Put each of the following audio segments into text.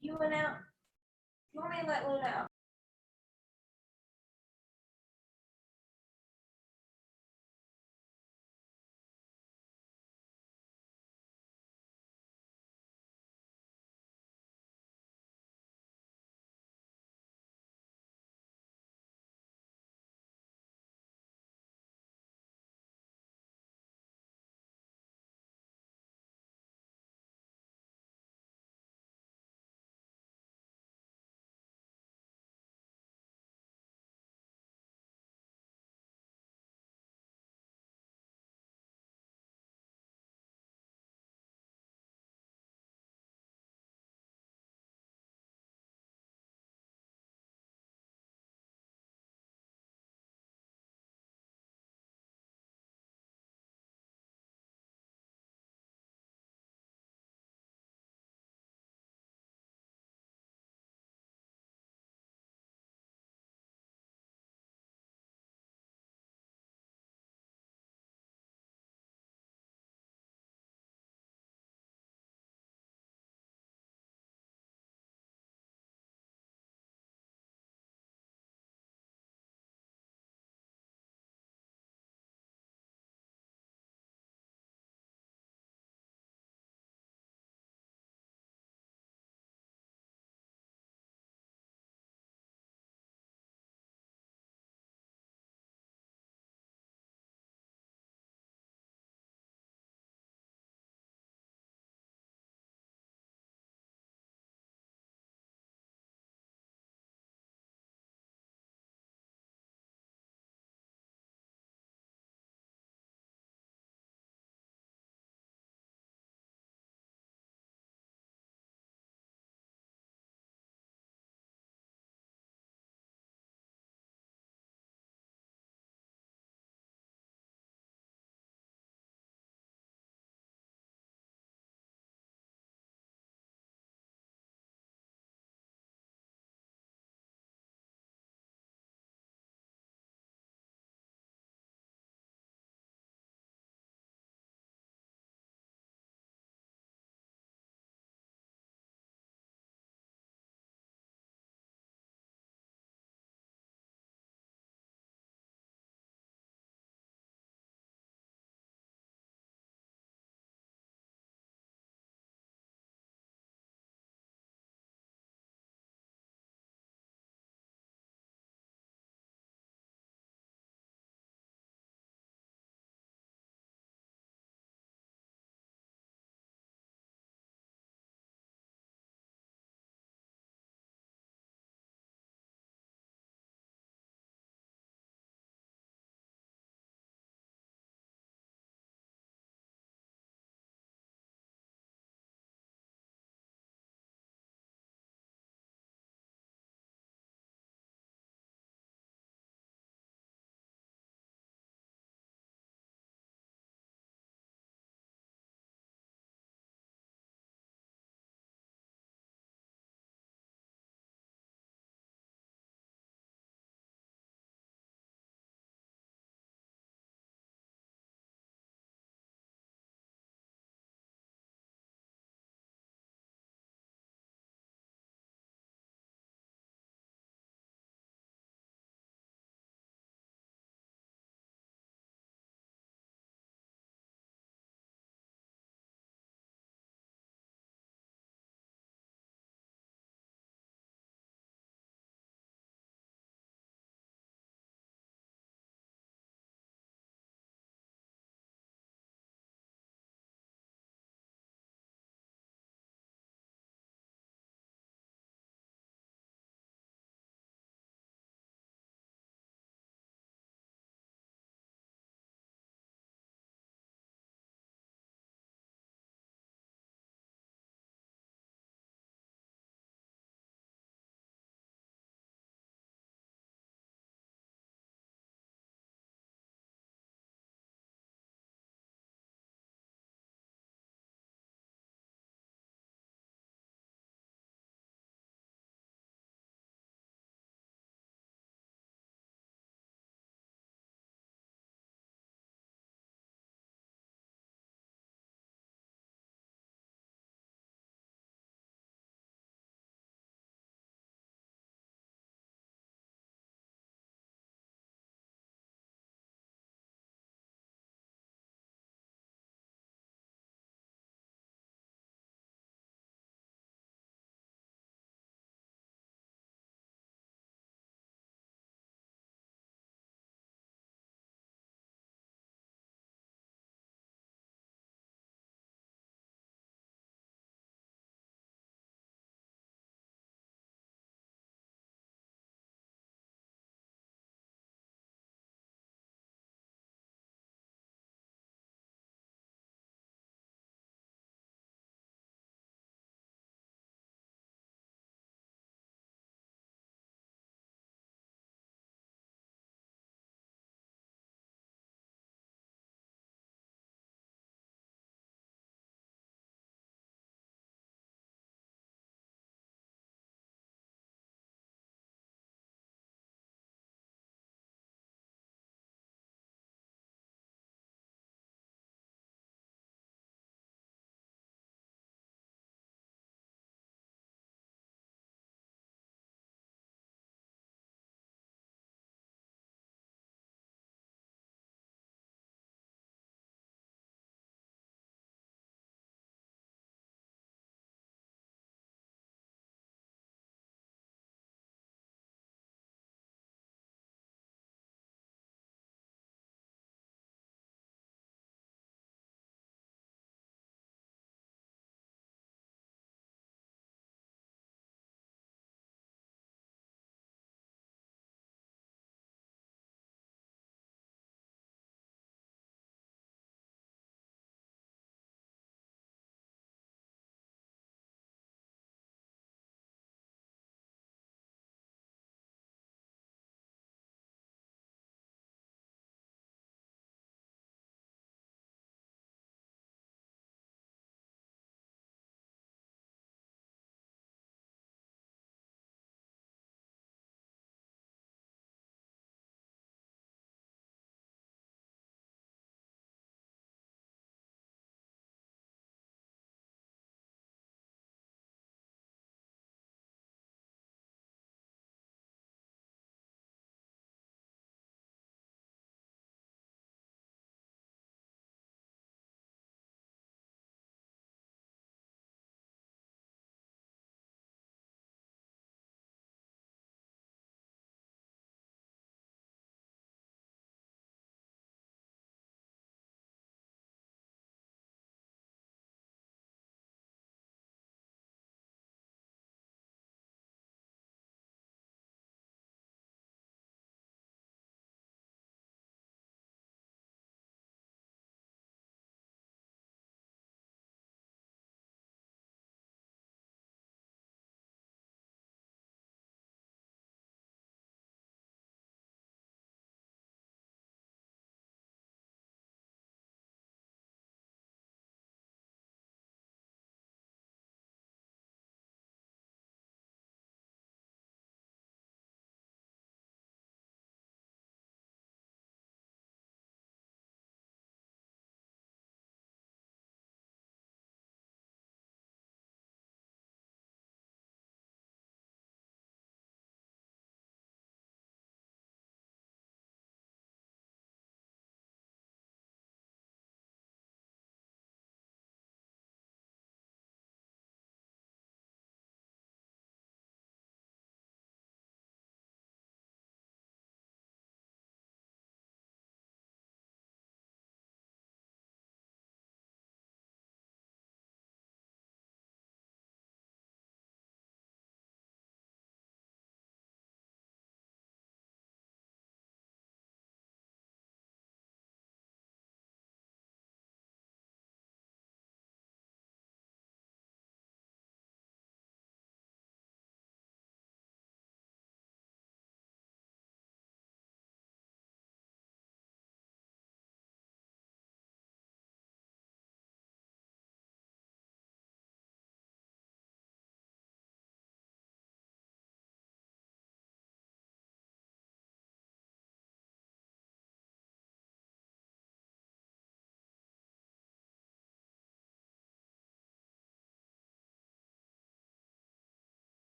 You went out. You want me to let Luna out?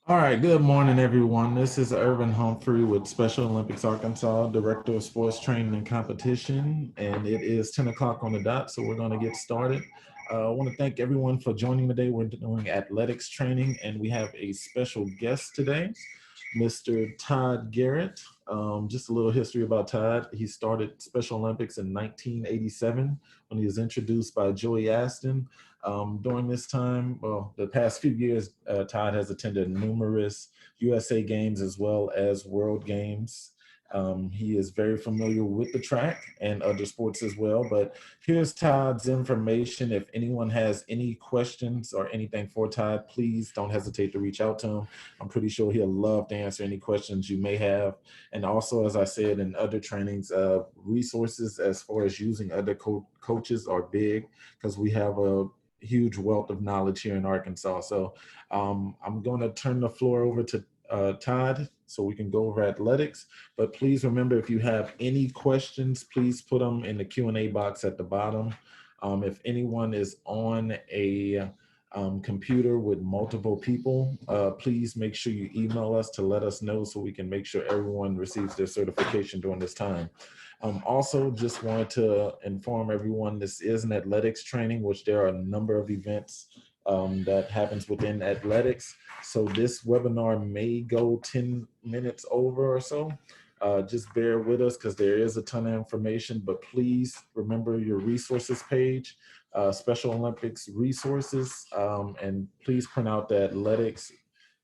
All right, good morning, everyone. This is Irvin Humphrey with Special Olympics Arkansas, Director of Sports Training and Competition, and it is 10 o'clock on the dot, so we're going to get started. I want to thank everyone for joining today. We're doing athletics training, and we have a special guest today, Mr. Todd Garrett. Just a little history about Todd. He started Special Olympics in 1987 when he was introduced by Joey Aston. During this time, well, the past few years, Todd has attended numerous USA Games as well as World Games. He is very familiar with the track and other sports as well. But here's Todd's information. If anyone has any questions or anything for Todd, please don't hesitate to reach out to him. I'm pretty sure he'll love to answer any questions you may have. And also, as I said in other trainings, resources as far as using other coaches are big because we have a huge wealth of knowledge here in Arkansas. So I'm going to turn the floor over to Todd so we can go over athletics. But please remember, if you have any questions, please put them in the Q&A box at the bottom. If anyone is on a computer with multiple people, please make sure you email us to let us know so we can make sure everyone receives their certification during this time. Also, just wanted to inform everyone this is an athletics training, which there are a number of events that happens within athletics. So this webinar may go 10 minutes over or so. Just bear with us because there is a ton of information, but please remember your resources page, Special Olympics resources, and please print out the athletics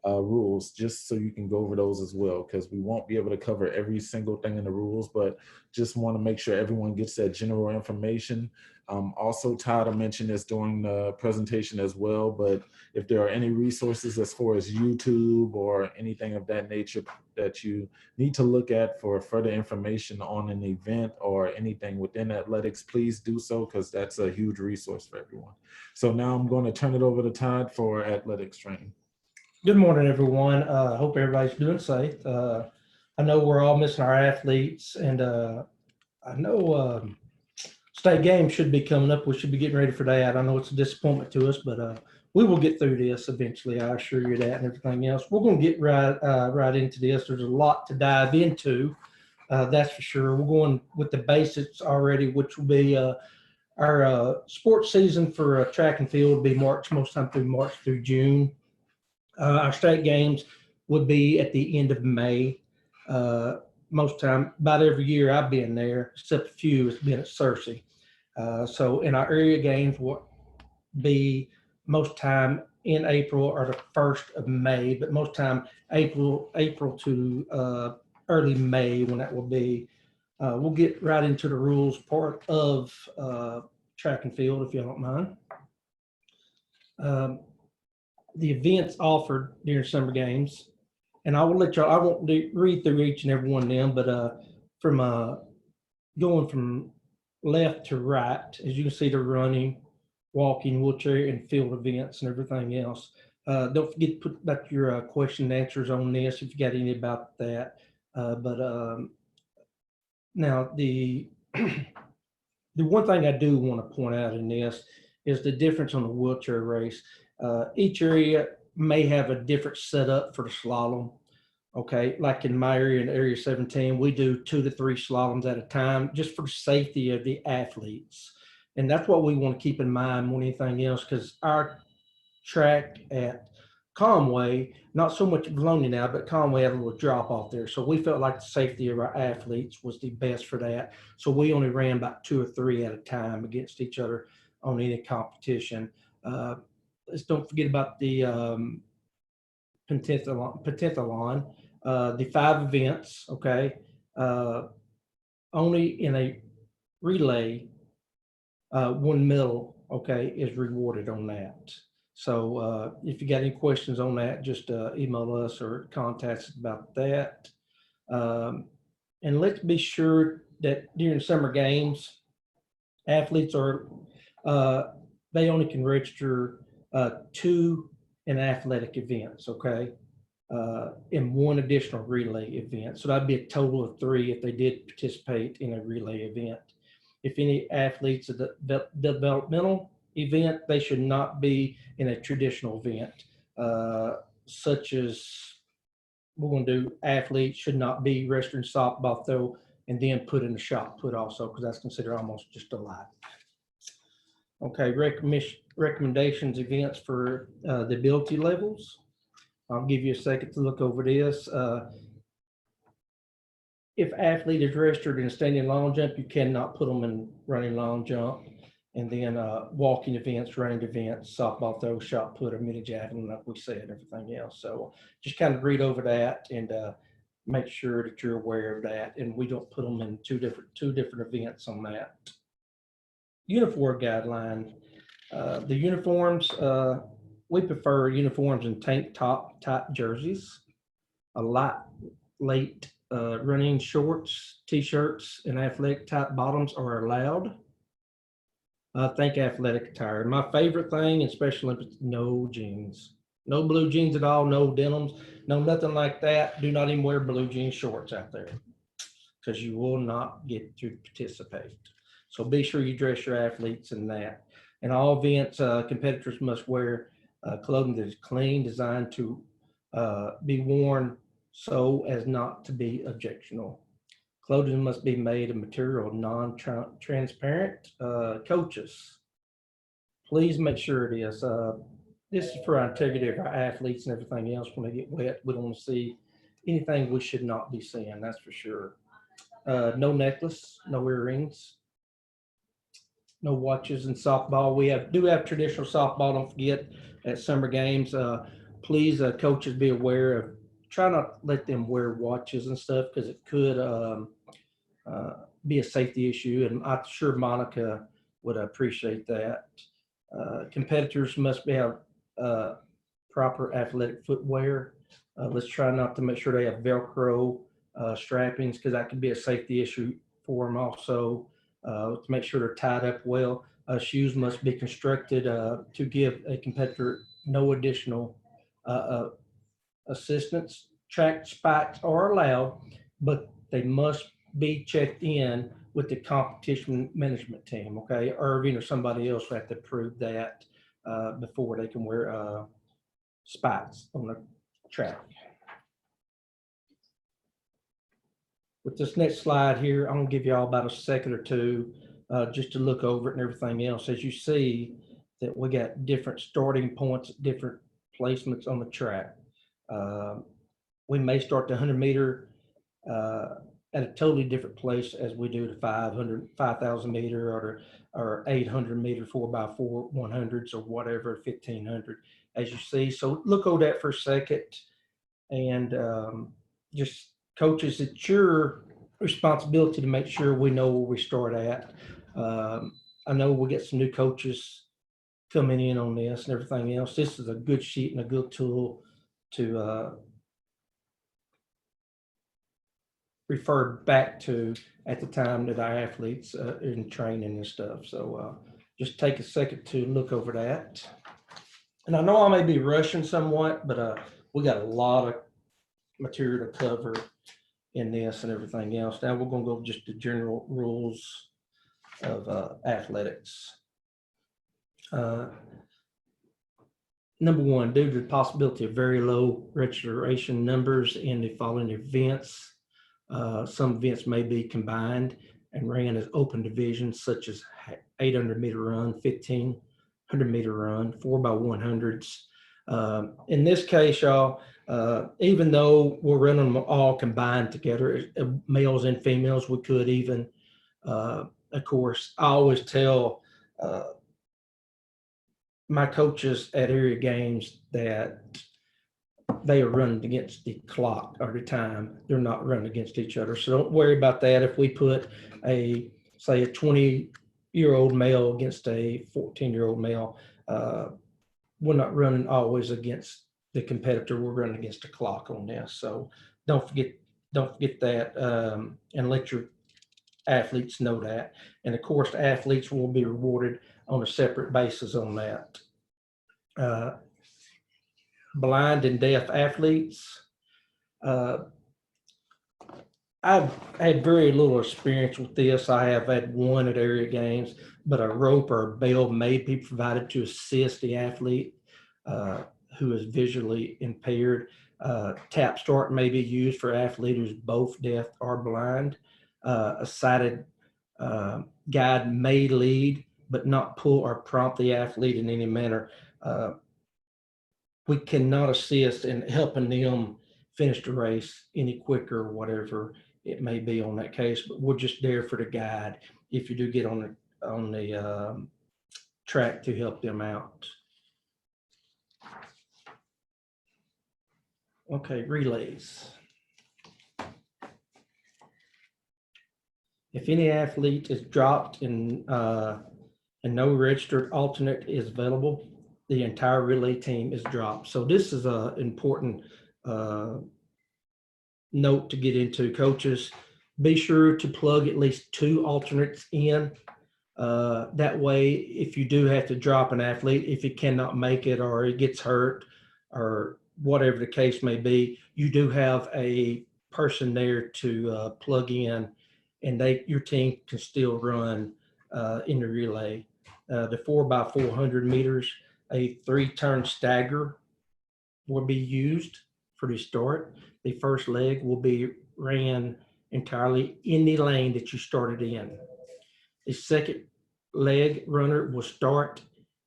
rules just so you can go over those as well, because we won't be able to cover every single thing in the rules, but just want to make sure everyone gets that general information. Also, Todd, I mentioned this during the presentation as well, but if there are any resources as far as YouTube or anything of that nature that you need to look at for further information on an event or anything within athletics, please do so because that's a huge resource for everyone. So now I'm going to turn it over to Todd for athletics training. Good morning, everyone. I hope everybody's doing safe. I know we're all missing our athletes, and I know state games should be coming up. We should be getting ready for that. I know it's a disappointment to us, but we will get through this eventually. I assure you that, and everything else. We're going to get right into this. There's a lot to dive into, that's for sure. We're going with the basics already, which will be our sports season for track and field will be most time through March through June. Our state games would be at the end of May. Most time, about every year I've been there, except a few, it's been at Searcy. So in our area games will be most time in April or the 1st of May, but most time April to early May when that will be. We'll get right into the rules part of track and field, if you don't mind. The events offered during summer games, and I will let y'all, I won't read through each and every one of them, but from going from left to right, as you can see, the running, walking, wheelchair, and field events and everything else. Don't forget to put back your question and answers on this if you got any about that. But now the the one thing I do want to point out in this is the difference on the wheelchair race. Each area may have a different setup for the slalom. Okay, like in my area, in area 17, we do 2 to 3 slaloms at a time just for the safety of the athletes. And that's what we want to keep in mind more than anything else, because our track at Conway, not so much Bologna now, but Conway had a little drop off there. So we felt like the safety of our athletes was the best for that. So we only ran about 2 or 3 at a time against each other on any competition. Let's don't forget about the pentathlon, the 5 events, okay? Only in a relay, 1 medal, okay, is rewarded on that. So if you got any questions on that, just email us or contact us about that. And let's be sure that during summer games, athletes are, they only can register 2 in athletic events, okay? And 1 additional relay event. So that'd be a total of 3 if they did participate in a relay event. If any athletes at the developmental event, they should not be in a traditional event. such as we're going to do athletes should not be registered in softball throw and then put in the shot put also, because that's considered almost just alike. Okay, recommendations, events for the ability levels. I'll give you a second to look over this. If athlete is registered in standing long jump, you cannot put them in running long jump. And then walking events, running events, softball throw, shot put, or mini javelin, like we said, everything else. So just kind of read over that and make sure that you're aware of that. And we don't put them in two different events on that. Uniform guideline. The uniforms, we prefer uniforms in tank top type jerseys, a light running shorts, t-shirts, and athletic type bottoms are allowed. Think athletic attire. My favorite thing in Special Olympics, no jeans. No blue jeans at all, no denims, no nothing like that. Do not even wear blue jean shorts out there because you will not get to participate. So be sure you dress your athletes in that. In all events, competitors must wear clothing that is clean, designed to be worn so as not to be objectionable. Clothing must be made of material non-transparent. Coaches, please make sure it is. This is for our integrity of our athletes and everything else. When they get wet, we don't want to see anything we should not be seeing, that's for sure. No necklace, no earrings, no watches in softball. We do have traditional softball, don't forget, at summer games. Please, coaches, be aware of, try not to let them wear watches and stuff because it could be a safety issue, and I'm sure Monica would appreciate that. Competitors must have proper athletic footwear. Let's try not to make sure they have Velcro strappings because that could be a safety issue for them also. To make sure they're tied up well. Shoes must be constructed to give a competitor no additional assistance. Track spikes are allowed, but they must be checked in with the competition management team. Okay, Irving or somebody else will have to prove that before they can wear spikes on the track. With this next slide here, I'm gonna give you all about a second or two just to look over it and everything else. As you see that we got different starting points, different placements on the track. We may start the 100-meter at a totally different place as we do the 5,000 meter or 800-meter 4x4 100s or whatever, 1,500 as you see. So look over that for a second and just coaches, it's your responsibility to make sure we know where we start at. I know we get some new coaches coming in on this and everything else. This is a good sheet and a good tool to refer back to at the time that our athletes in training and stuff. So just take a second to look over that. And I know I may be rushing somewhat, but we got a lot of material to cover in this and everything else. Now we're going to go just the general rules of athletics. Number one, due to the possibility of very low registration numbers in the following events, some events may be combined and ran as open divisions, such as 800-meter run, 1,500-meter run, 4x100s. In this case, y'all, even though we're running them all combined together, males and females, we could even, of course, I always tell my coaches at area games that they are running against the clock or the time. They're not running against each other. So don't worry about that. If we put say a 20-year-old male against a 14-year-old male, we're not running always against the competitor. We're running against the clock on this. So don't forget that, and let your athletes know that. And of course, the athletes will be rewarded on a separate basis on that. Blind and deaf athletes. I've had very little experience with this. I have had one at area games, but a rope or a bell may be provided to assist the athlete who is visually impaired. Tap start may be used for athlete who's both deaf or blind. A sighted guide may lead, but not pull or prompt the athlete in any manner. We cannot assist in helping them finish the race any quicker or whatever it may be on that case, but we're just there for the guide if you do get on the track to help them out. Okay, relays. If any athlete is dropped and no registered alternate is available, the entire relay team is dropped. So this is an important note to get into. Coaches, be sure to plug at least 2 alternates in. That way, if you do have to drop an athlete, if it cannot make it or it gets hurt or whatever the case may be, you do have a person there to plug in, and your team can still run in the relay. The 4x400 meters, a 3-turn stagger will be used for the start. The first leg will be ran entirely in the lane that you started in. The second leg runner will start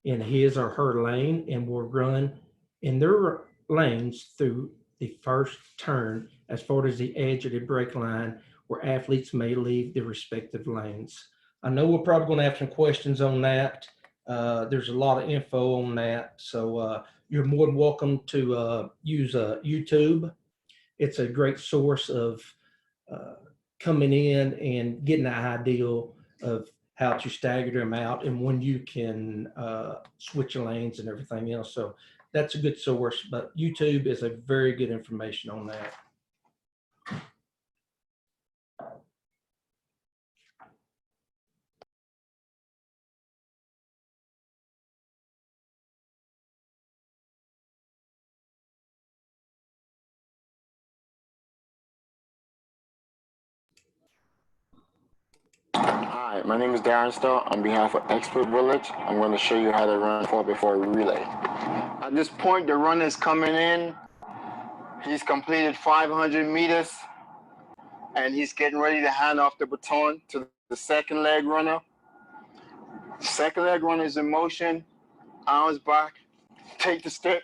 in his or her lane and will run in their lanes through the first turn as far as the edge of the break line, where athletes may leave the respective lanes. I know we're probably going to have some questions on that. There's a lot of info on that. So you're more than welcome to use YouTube. It's a great source of coming in and getting an idea of how to stagger them out and when you can switch lanes and everything else. So that's a good source, but YouTube is a very good information on that. Hi, my name is Darren Starr. On behalf of Expert Village, I'm going to show you how to run 4x4 relay. At this point, the runner is coming in. He's completed 500 meters, and he's getting ready to hand off the baton to the second leg runner. Second leg runner is in motion, arms back, take the step.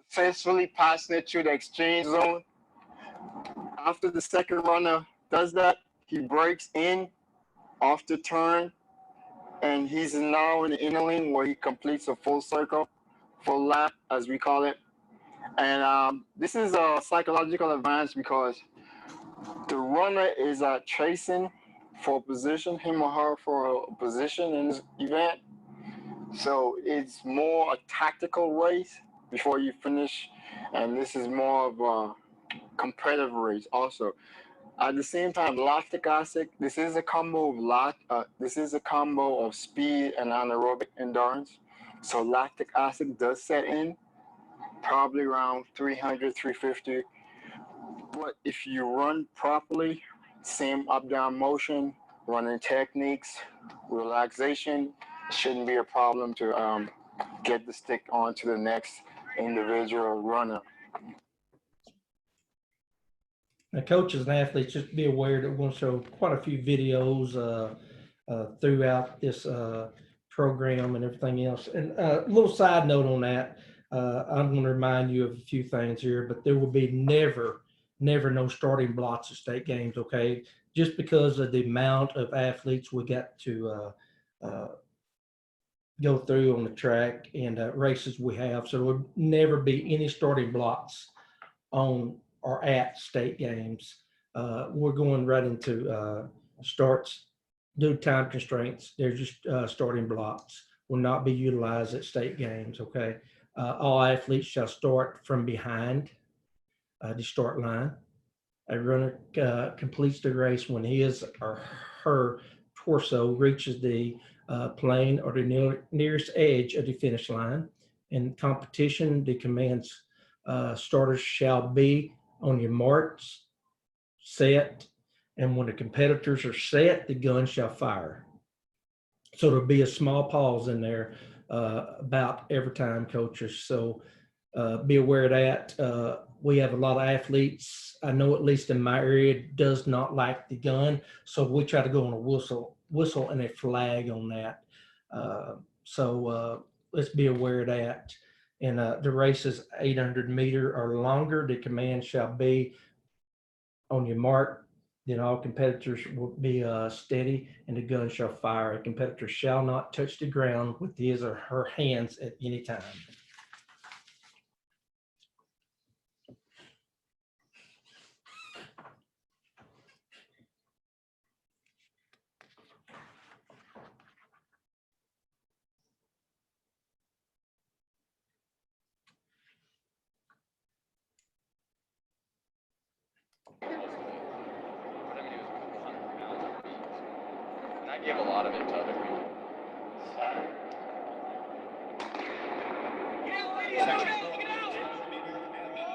Successfully passing it through the exchange zone. After the second runner does that, he breaks in off the turn, and he's now in the inner lane where he completes a full circle, full lap, as we call it. And this is a psychological advantage because the runner is chasing for a position, him or her for a position in this event. So it's more a tactical race before you finish, and this is more of a competitive race also. At the same time, lactic acid, this is a combo of speed and anaerobic endurance. So lactic acid does set in probably around 300, 350. But if you run properly, same up-down motion, running techniques, relaxation, shouldn't be a problem to get the stick onto the next individual runner. Now, coaches and athletes, just be aware that we're going to show quite a few videos throughout this program and everything else. And a little side note on that, I'm going to remind you of a few things here, but there will be never no starting blocks at state games, okay? Just because of the amount of athletes we got to go through on the track and races we have. So there will never be any starting blocks on or at state games. We're going right into starts due to time constraints. They're just starting blocks, will not be utilized at state games, okay? All athletes shall start from behind the start line. A runner completes the race when his or her torso reaches the plane or the nearest edge of the finish line. In competition, the commands starters shall be on your marks, set, and when the competitors are set, the gun shall fire. So there'll be a small pause in there about every time, coaches. So be aware of that. We have a lot of athletes, I know at least in my area, does not like the gun. So we try to go on a whistle and a flag on that. So let's be aware of that. And the race is 800 meter or longer. The command shall be on your mark. Then all competitors will be steady and the gun shall fire. A competitor shall not touch the ground with his or her hands at any time. And I give a lot of it to other people.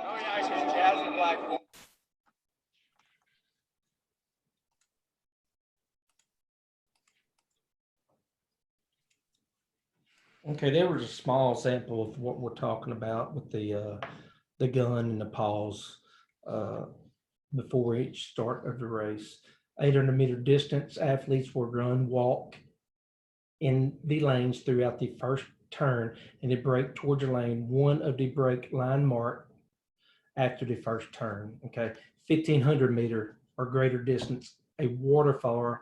Oh yeah, I just jazz and black. Okay, there was a small sample of what we're talking about with the gun and the pause before each start of the race. 800 meter distance, athletes will run, walk in the lanes throughout the first turn and they break towards the lane, one of the break line mark after the first turn. Okay, 1500 meter or greater distance, a waterfall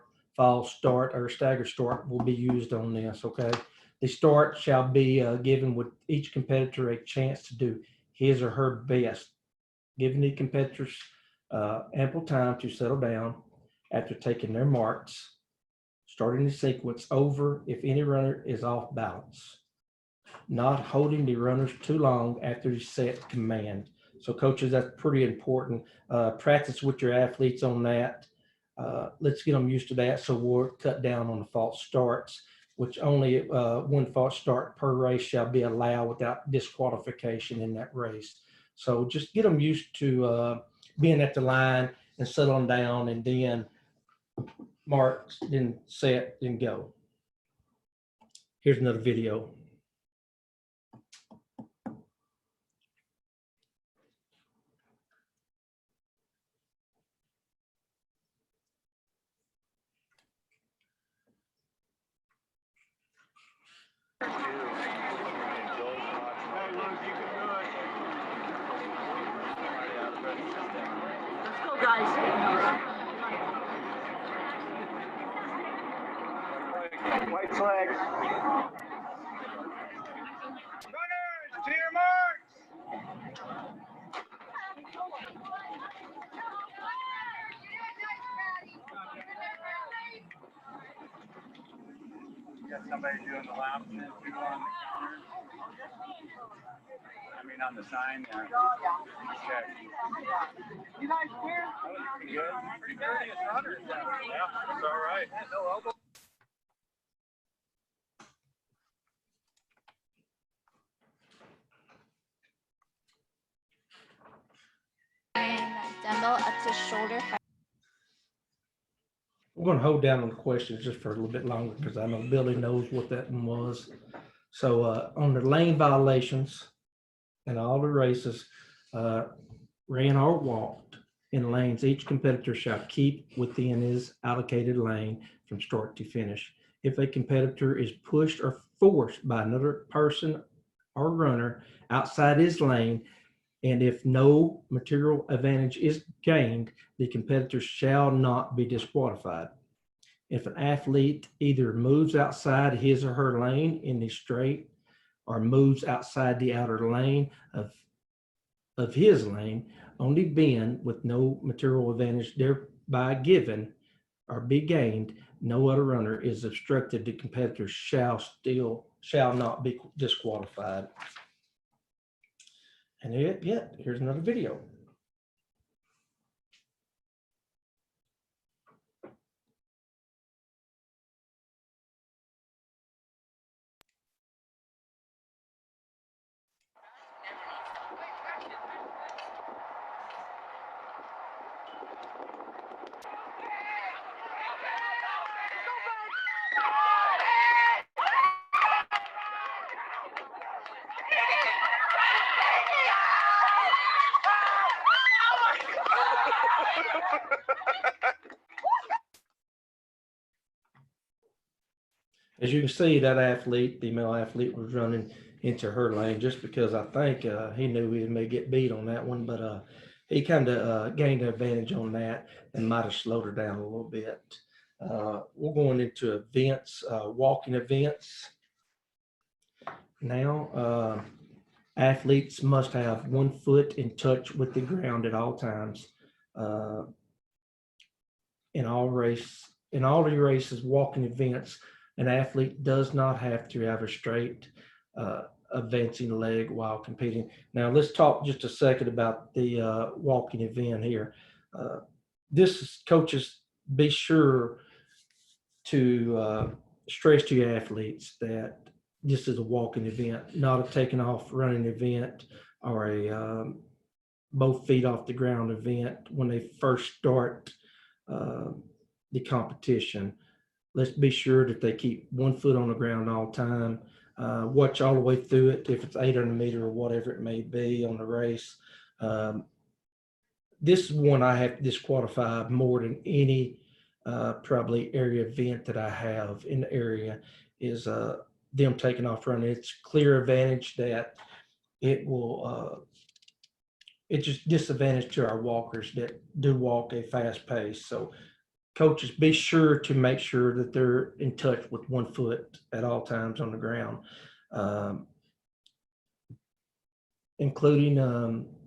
start or stagger start will be used on this. Okay, the start shall be given with each competitor a chance to do his or her best, giving the competitors ample time to settle down after taking their marks, starting the sequence over if any runner is off balance, not holding the runners too long after the set command. So coaches, that's pretty important. Practice with your athletes on that. Let's get them used to that. So we'll cut down on the false starts, which only one false start per race shall be allowed without disqualification in that race. So just get them used to being at the line and settle down and then mark, then set, then go. Here's another video. Let's go, guys. White flag. Runners, to your marks. You got somebody doing the laps and then two on the counter? I mean, on the sign there. Okay. You guys clear? That was pretty good. Pretty courteous runners. Yeah, it's all right. No elbow. Dumbbell up to shoulder. We're going to hold down on the questions just for a little bit longer because I know Billy knows what that one was. So on the lane violations and all the races, ran or walked in lanes, each competitor shall keep within his allocated lane from start to finish. If a competitor is pushed or forced by another person or runner outside his lane, and if no material advantage is gained, the competitor shall not be disqualified. If an athlete either moves outside his or her lane in the straight or moves outside the outer lane of his lane on the bend with no material advantage thereby given or be gained, no other runner is obstructed. The competitor shall not be disqualified. And yet, here's another video. As you can see, that athlete, female athlete, was running into her lane just because I think he knew he may get beat on that one, but he kind of gained an advantage on that and might have slowed her down a little bit. We're going into events, walking events. Now, athletes must have 1 foot in touch with the ground at all times. In all the races, walking events, an athlete does not have to have a straight advancing leg while competing. Now let's talk just a second about the walking event here. This is, coaches, be sure to stress to your athletes that this is a walking event, not a taking off running event or a both feet off the ground event when they first start the competition. Let's be sure that they keep 1 foot on the ground all the time. Watch all the way through it, if it's 800 meters or whatever it may be on the race. This is one I have to disqualify more than any probably area event that I have in the area is them taking off running. It's clear advantage that it will, it's just disadvantage to our walkers that do walk a fast pace. So coaches, be sure to make sure that they're in touch with 1 foot at all times on the ground, including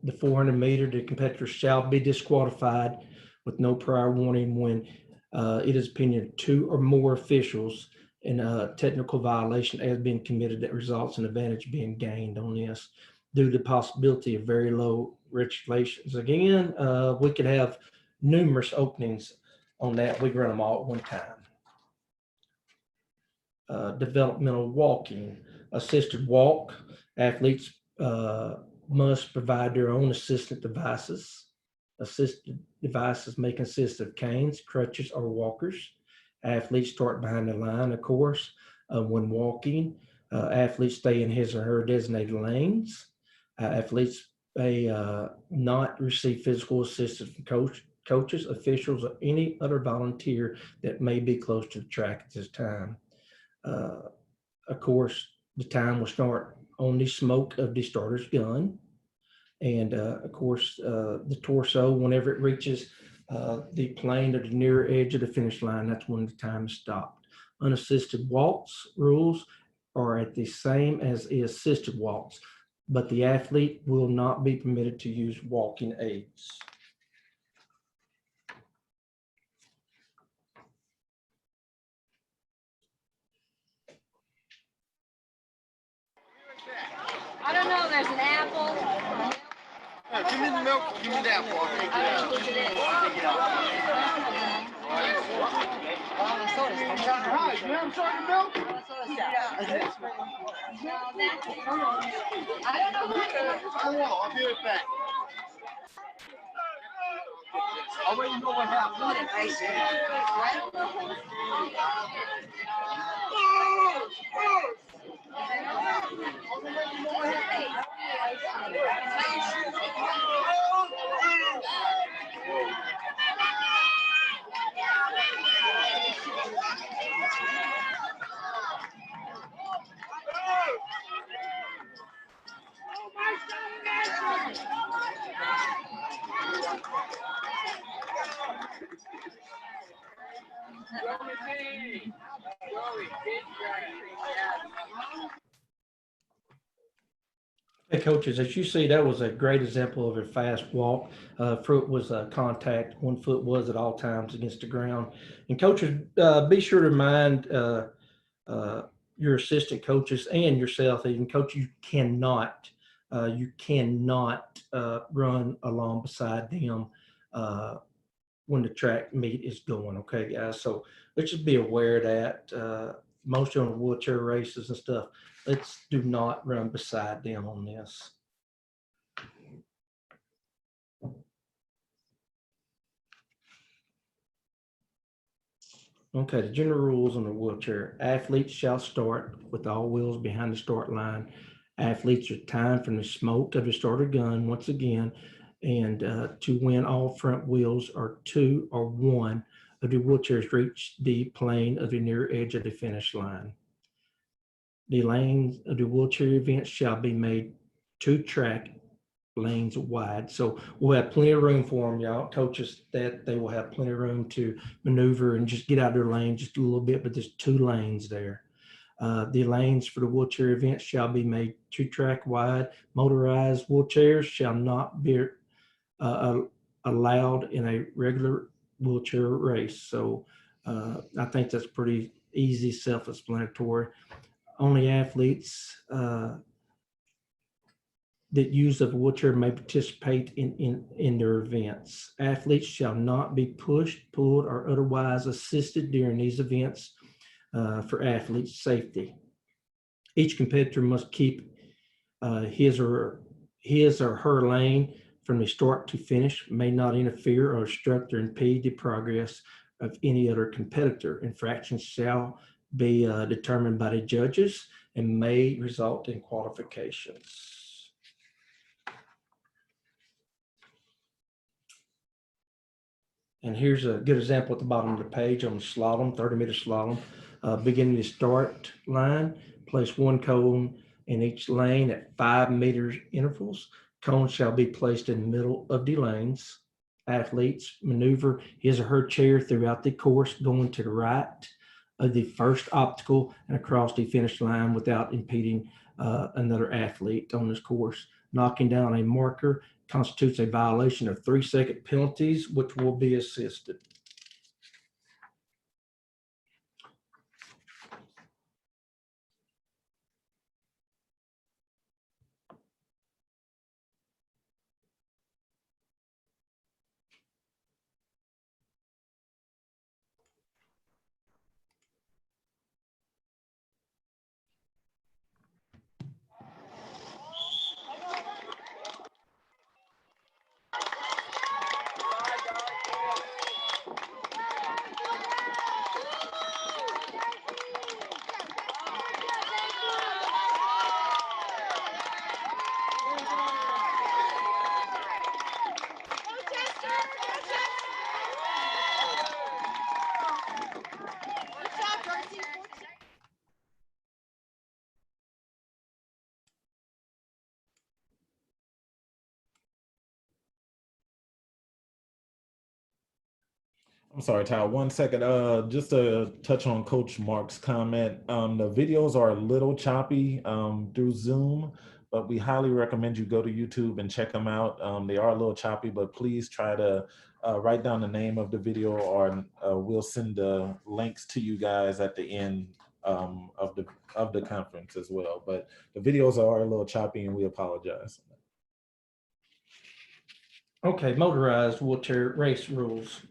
the 400 meter. The competitor shall be disqualified with no prior warning when it is opinion of 2 or more officials in a technical violation has been committed that results in advantage being gained on this due to the possibility of very low regulations. Again, we could have numerous openings on that. We run them all at one time. Developmental walking, assisted walk. Athletes must provide their own assistant devices. Assisted devices may consist of canes, crutches, or walkers. Athletes start behind the line, of course. When walking, athletes stay in his or her designated lanes. Athletes may not receive physical assistance from coaches, officials, or any other volunteer that may be close to the track at this time. Of course, the time will start on the smoke of the starter's gun. And of course, the torso, whenever it reaches the plane or the near edge of the finish line, that's when the time is stopped. Unassisted walks rules are at the same as the assisted walks, but the athlete will not be permitted to use walking aids. I don't know, there's an apple. Give me the milk. Give me that one. I don't know what it is. Take it out. Right, you have some milk? No, that's, I don't know what it is. I will. I'll be right back. I'll let you know what happened. I don't know what Hey, coaches, as you see, that was a great example of a fast walk. Foot was contact, 1 foot was at all times against the ground. And coaches, be sure to remind your assistant coaches and yourself, even coach, you cannot run along beside them when the track meet is going. Okay, guys. So let's just be aware of that. Mostly on the wheelchair races and stuff, let's do not run beside them on this. Okay, the general rules on the wheelchair. Athletes shall start with all wheels behind the start line. Athletes are timed from the smoke of the starter gun once again, and to when all front wheels are 2 or 1 of the wheelchairs reach the plane of the near edge of the finish line. The lanes of the wheelchair events shall be made 2-track lanes wide. So we'll have plenty of room for them. Y'all coaches that they will have plenty of room to maneuver and just get out of their lane just a little bit, but there's 2 lanes there. The lanes for the wheelchair events shall be made 2-track wide. Motorized wheelchairs shall not be allowed in a regular wheelchair race. So I think that's pretty easy, self-explanatory. Only athletes that use of a wheelchair may participate in their events. Athletes shall not be pushed, pulled, or otherwise assisted during these events for athletes' safety. Each competitor must keep his or her lane from the start to finish, may not interfere or obstruct or impede the progress of any other competitor. Infractions shall be determined by the judges and may result in qualifications. And here's a good example at the bottom of the page on the slalom, 30-meter slalom. Beginning the start line, place 1 cone in each lane at 5 meters intervals. Cones shall be placed in the middle of the lanes. Athletes maneuver his or her chair throughout the course, going to the right of the first obstacle and across the finish line without impeding another athlete on this course. Knocking down a marker constitutes a violation of 3-second penalties, which will be assisted. I'm sorry, Ty, 1 second. Just to touch on Coach Mark's comment, the videos are a little choppy through Zoom, but we highly recommend you go to YouTube and check them out. They are a little choppy, but please try to write down the name of the video, or we'll send the links to you guys at the end of the conference as well. But the videos are a little choppy, and we apologize. Okay, motorized wheelchair race rules.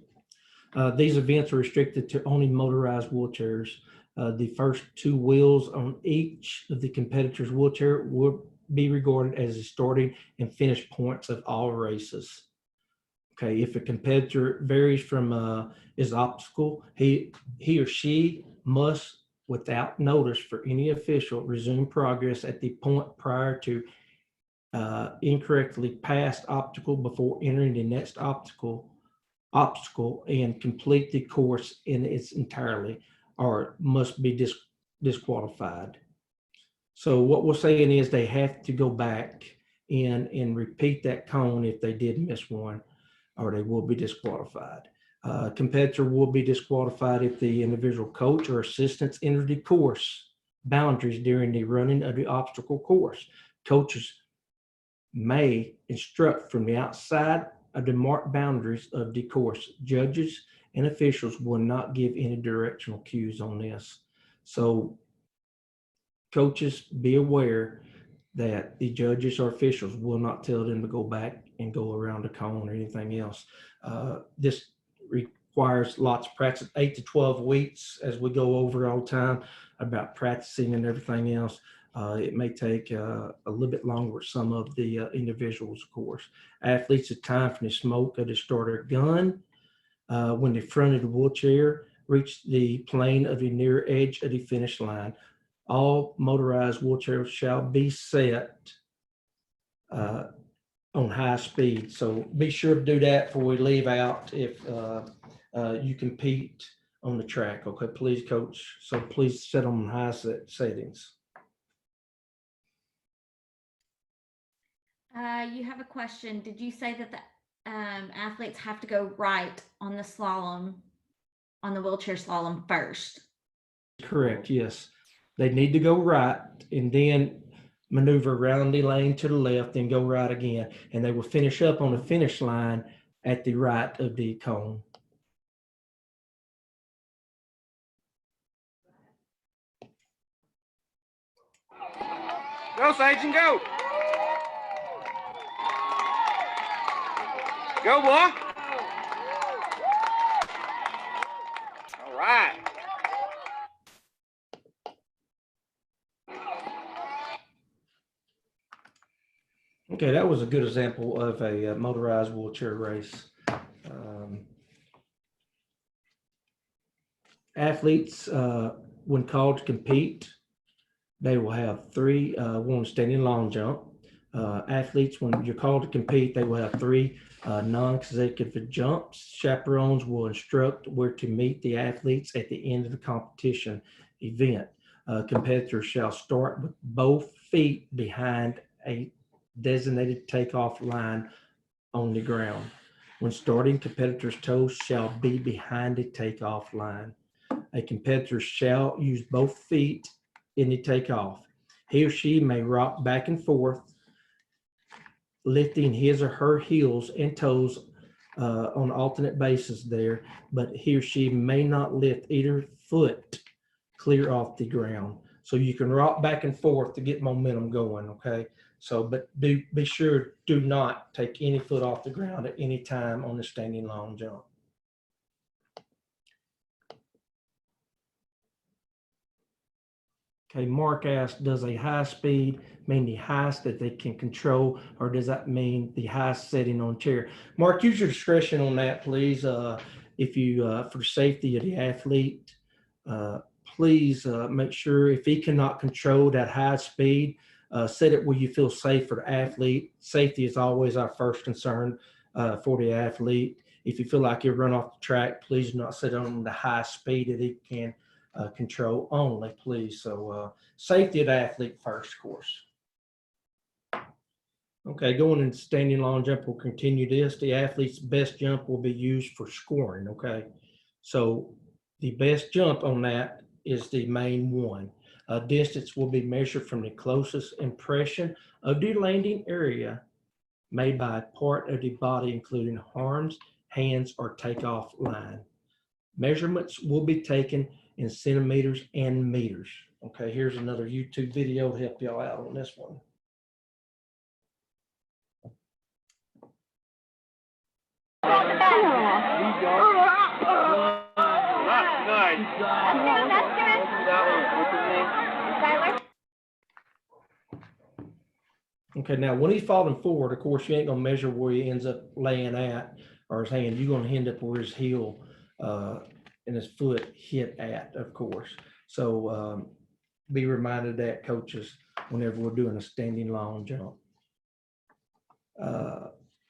These events are restricted to only motorized wheelchairs. The first 2 wheels on each of the competitor's wheelchair will be regarded as the starting and finish points of all races. Okay, if a competitor varies from his obstacle, he or she must, without notice for any official, resume progress at the point prior to incorrectly passed obstacle before entering the next obstacle and complete the course in its entirety, or must be disqualified. So what we're saying is they have to go back and repeat that cone if they did miss one, or they will be disqualified. Competitor will be disqualified if the individual coach or assistants enter the course boundaries during the running of the obstacle course. Coaches may instruct from the outside of the marked boundaries of the course. Judges and officials will not give any directional cues on this. So coaches, be aware that the judges or officials will not tell them to go back and go around the cone or anything else. This requires lots of practice, 8 to 12 weeks, as we go over all the time about practicing and everything else. It may take a little bit longer with some of the individuals, of course. Athletes, it's time from the smoke of the starter gun when the front of the wheelchair reach the plane of the near edge of the finish line. All motorized wheelchairs shall be set on high speed. So be sure to do that before we leave out if you compete on the track. Okay, please, coach. So please set them on high settings. You have a question. Did you say that the athletes have to go right on the slalom, on the wheelchair slalom first? Correct, yes. They need to go right and then maneuver around the lane to the left and go right again. And they will finish up on the finish line at the right of the cone. Go, Sage, go. Go, boy. All right. Okay, that was a good example of a motorized wheelchair race. Athletes, when called to compete, they will have three, one standing long jump. Athletes, when you're called to compete, they will have three non-consecutive jumps. Chaperones will instruct where to meet the athletes at the end of the competition event. Competitors shall start with both feet behind a designated takeoff line on the ground. When starting, competitors' toes shall be behind the takeoff line. A competitor shall use both feet in the takeoff. He or she may rock back and forth, lifting his or her heels and toes on alternate basis there, but he or she may not lift either foot clear off the ground. So you can rock back and forth to get momentum going, okay? So, but be sure, do not take any foot off the ground at any time on the standing long jump. Okay, Mark asked, does a high speed mean the highest that they can control, or does that mean the highest setting on chair? Mark, use your discretion on that, please. If you, for safety of the athlete, please make sure if he cannot control that high speed, set it where you feel safe for the athlete. Safety is always our first concern for the athlete. If you feel like you run off the track, please do not set it on the high speed that he can control only, please. So safety of the athlete first, of course. Okay, going into standing long jump, we'll continue this. The athlete's best jump will be used for scoring, okay? So the best jump on that is the main one. Distance will be measured from the closest impression of the landing area made by a part of the body, including arms, hands, or takeoff line. Measurements will be taken in centimeters and meters. Okay, here's another YouTube video to help y'all out on this one. Okay, now when he's falling forward, of course, you ain't gonna measure where he ends up laying at or his hand. You're gonna end up where his heel and his foot hit at, of course. So be reminded of that, coaches, whenever we're doing a standing long jump.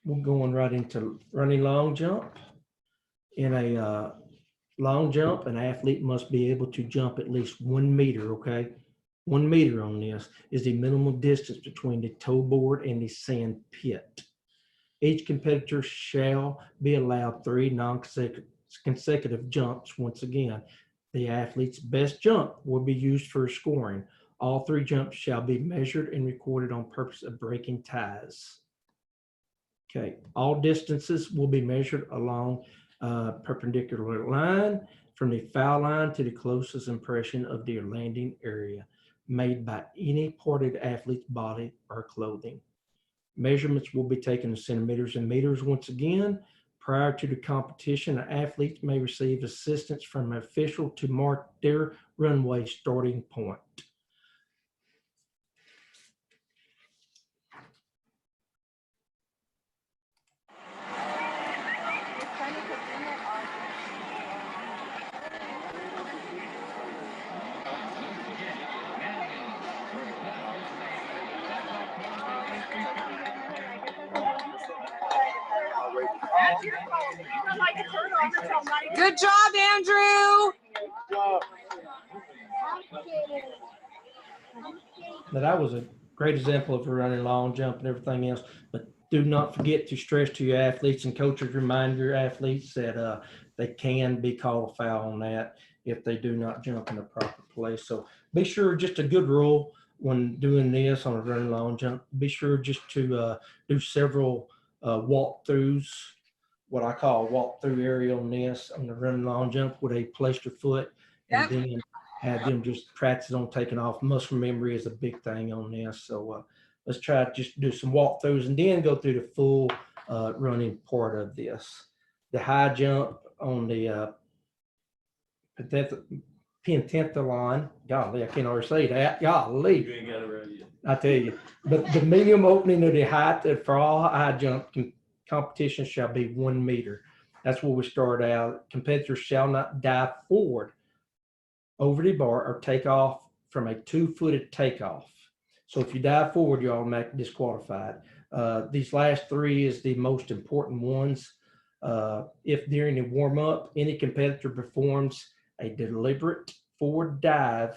We're going right into running long jump. In a long jump, an athlete must be able to jump at least 1 meter, okay? 1 meter on this is the minimum distance between the toe board and the sand pit. Each competitor shall be allowed 3 non-consecutive jumps. Once again, the athlete's best jump will be used for scoring. All 3 jumps shall be measured and recorded on purpose of breaking ties. Okay, all distances will be measured along a perpendicular line from the foul line to the closest impression of their landing area made by any part of the athlete's body or clothing. Measurements will be taken in centimeters and meters. Once again, prior to the competition, an athlete may receive assistance from an official to mark their runway starting point. Good job, Andrew. Now that was a great example of running long jump and everything else. But do not forget to stress to your athletes, and coaches remind your athletes that they can be called a foul on that if they do not jump in a proper place. So be sure, just a good rule when doing this on a running long jump, be sure just to do several walkthroughs, what I call a walkthrough area on this, on the running long jump, where they place their foot and Yep. then have them just practice on taking off. Muscle memory is a big thing on this. So let's try to just do some walkthroughs and then go through the full running part of this. The high jump on the pentathlon. Golly, I can't already say that. Golly. You ain't got it right yet. I tell you, but the medium opening of the height for all high jump competitions shall be 1 meter. That's where we start out. Competitors shall not dive forward over the bar or take off from a 2-footed takeoff. So if you dive forward, you're automatically disqualified. These last 3 is the most important ones. If during the warm up, any competitor performs a deliberate forward dive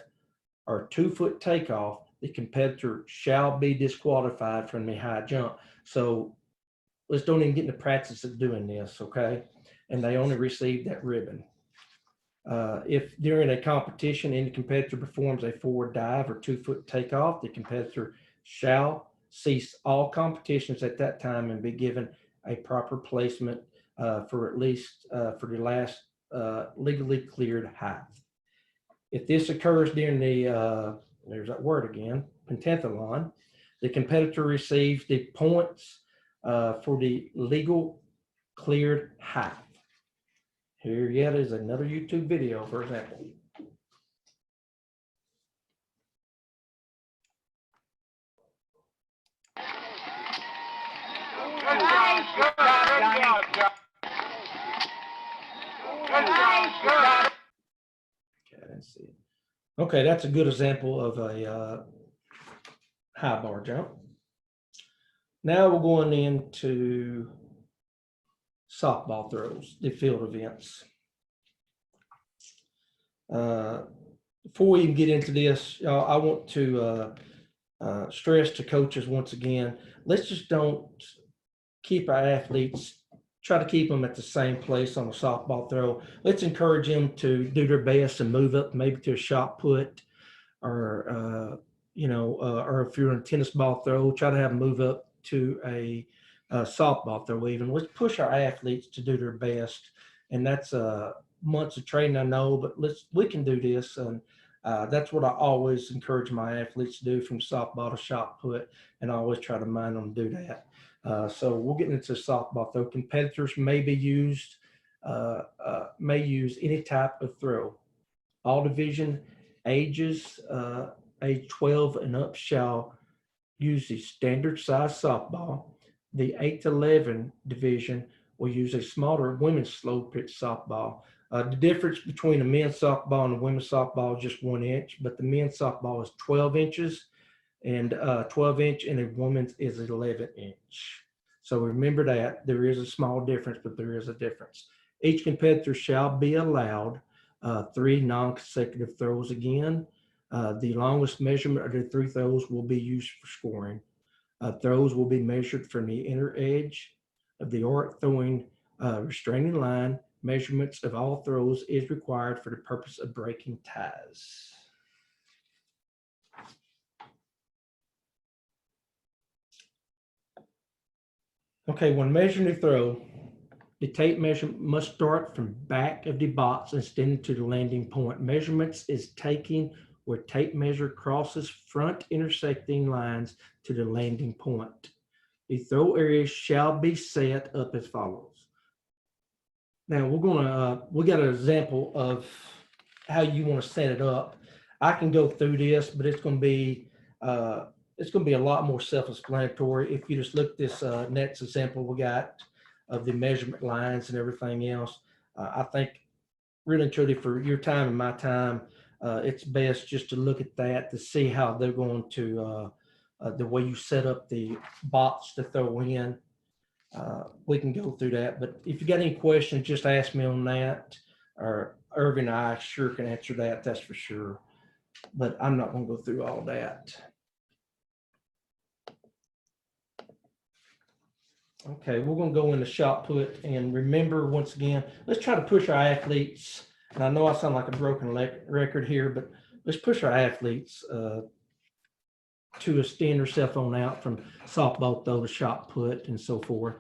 or 2-foot takeoff, the competitor shall be disqualified from the high jump. So let's don't even get into practice of doing this, okay? And they only receive that ribbon. If during a competition, any competitor performs a forward dive or 2-foot takeoff, the competitor shall cease all competitions at that time and be given a proper placement for at least for the last legally cleared height. If this occurs during the, there's that word again, pentathlon, the competitor receives the points for the legal cleared height. Here yet is another YouTube video, for example. Okay, let's see. Okay, that's a good example of a high bar jump. Now we're going into softball throws, the field events. Before we even get into this, I want to stress to coaches once again, let's just don't keep our athletes, try to keep them at the same place on a softball throw. Let's encourage them to do their best and move up maybe to a shot put, or or if you're in a tennis ball throw, try to have them move up to a softball throw even. Let's push our athletes to do their best. And that's months of training, I know, but we can do this. And that's what I always encourage my athletes to do, from softball to shot put, and I always try to mind them to do that. So we'll get into softball throw. Competitors may use any type of throw. All division ages, age 12 and up, shall use the standard size softball. The 8 to 11 division will use a smaller women's slow pitch softball. The difference between a men's softball and a women's softball is just 1 inch, but the men's softball is 12 inches and 12 inch, and a woman's is 11 inch. So remember that there is a small difference, but there is a difference. Each competitor shall be allowed 3 non-consecutive throws again. The longest measurement of the 3 throws will be used for scoring. Throws will be measured from the inner edge of the arc throwing restraining line. Measurements of all throws is required for the purpose of breaking ties. Okay, when measuring the throw, the tape measurement must start from back of the box and extend to the landing point. Measurements is taking where tape measure crosses front intersecting lines to the landing point. The throw area shall be set up as follows. Now we got an example of how you want to set it up. I can go through this, but it's going to be a lot more self-explanatory. If you just look at this next example we got of the measurement lines and everything else, I think really and truly, for your time and my time, it's best just to look at that to see how they're going to, the way you set up the box to throw in. We can go through that, but if you got any questions, just ask me on that, or Irvin and I sure can answer that, that's for sure. But I'm not going to go through all that. Okay, we're gonna go into shot put, and remember, once again, let's try to push our athletes. And I know I sound like a broken record here, but let's push our athletes to extend herself on out from softball throw to shot put and so forth.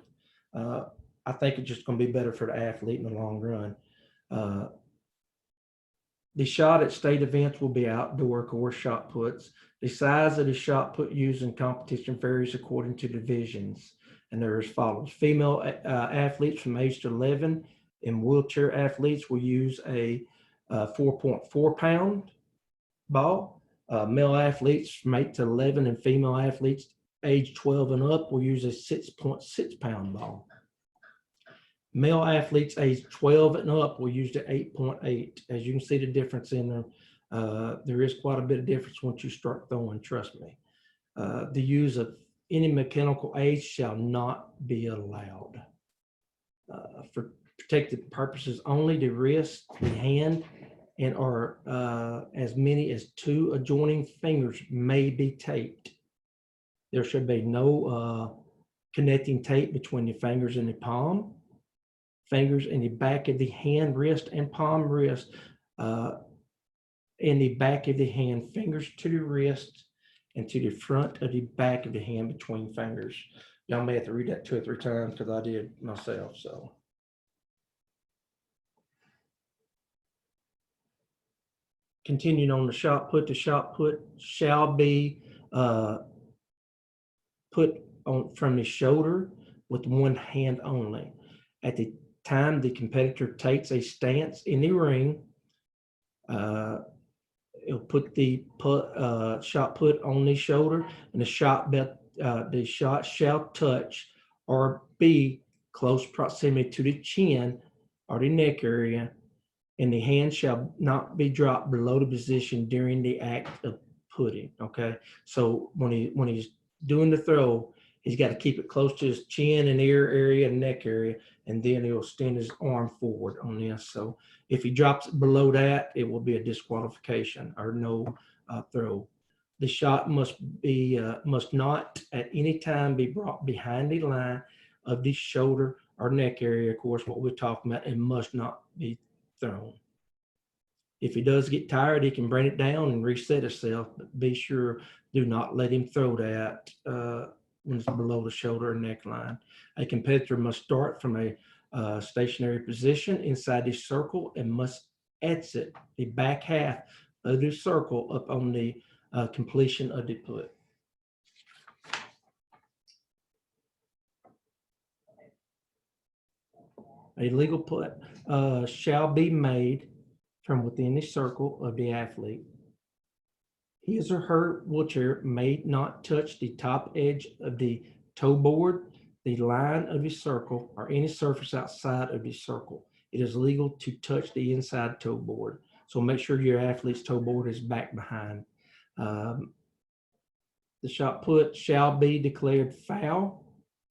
I think it's just gonna be better for the athlete in the long run. The shot at state events will be outdoor course shot puts. The size of the shot put used in competition varies according to divisions. And they're as follows. Female athletes from age to 11 and wheelchair athletes will use a 4.4 pound ball. Male athletes from 8 to 11 and female athletes age 12 and up will use a 6.6 pound ball. Male athletes age 12 and up will use the 8.8. As you can see the difference in them. There is quite a bit of difference once you start throwing, trust me. The use of any mechanical aid shall not be allowed. For protective purposes only, the wrist, the hand, and or as many as 2 adjoining fingers may be taped. There should be no connecting tape between the fingers and the palm, fingers in the back of the hand, wrist, and palm wrist, in the back of the hand, fingers to the wrist, and to the front of the back of the hand between fingers. Y'all may have to read that 2 or 3 times because I did myself. So. Continuing on the shot put shall be put on from the shoulder with one hand only. At the time the competitor takes a stance in the ring, it'll put the shot put on the shoulder, and the shot shall touch or be close proximity to the chin or the neck area, and the hand shall not be dropped below the position during the act of putting. Okay, so when he's doing the throw, he's got to keep it close to his chin and ear area and neck area, and then he'll extend his arm forward on this. So if he drops it below that, it will be a disqualification or no throw. The shot must not at any time be brought behind the line of the shoulder or neck area. Of course, what we're talking about, it must not be thrown. If he does get tired, he can bring it down and reset itself, but be sure, do not let him throw that when it's below the shoulder or neckline. A competitor must start from a stationary position inside the circle and must exit the back half of the circle up on the completion of the put. A legal put shall be made from within the circle of the athlete. His or her wheelchair may not touch the top edge of the toe board, the line of the circle, or any surface outside of the circle. It is legal to touch the inside toe board. So make sure your athlete's toe board is back behind. The shot put shall be declared foul,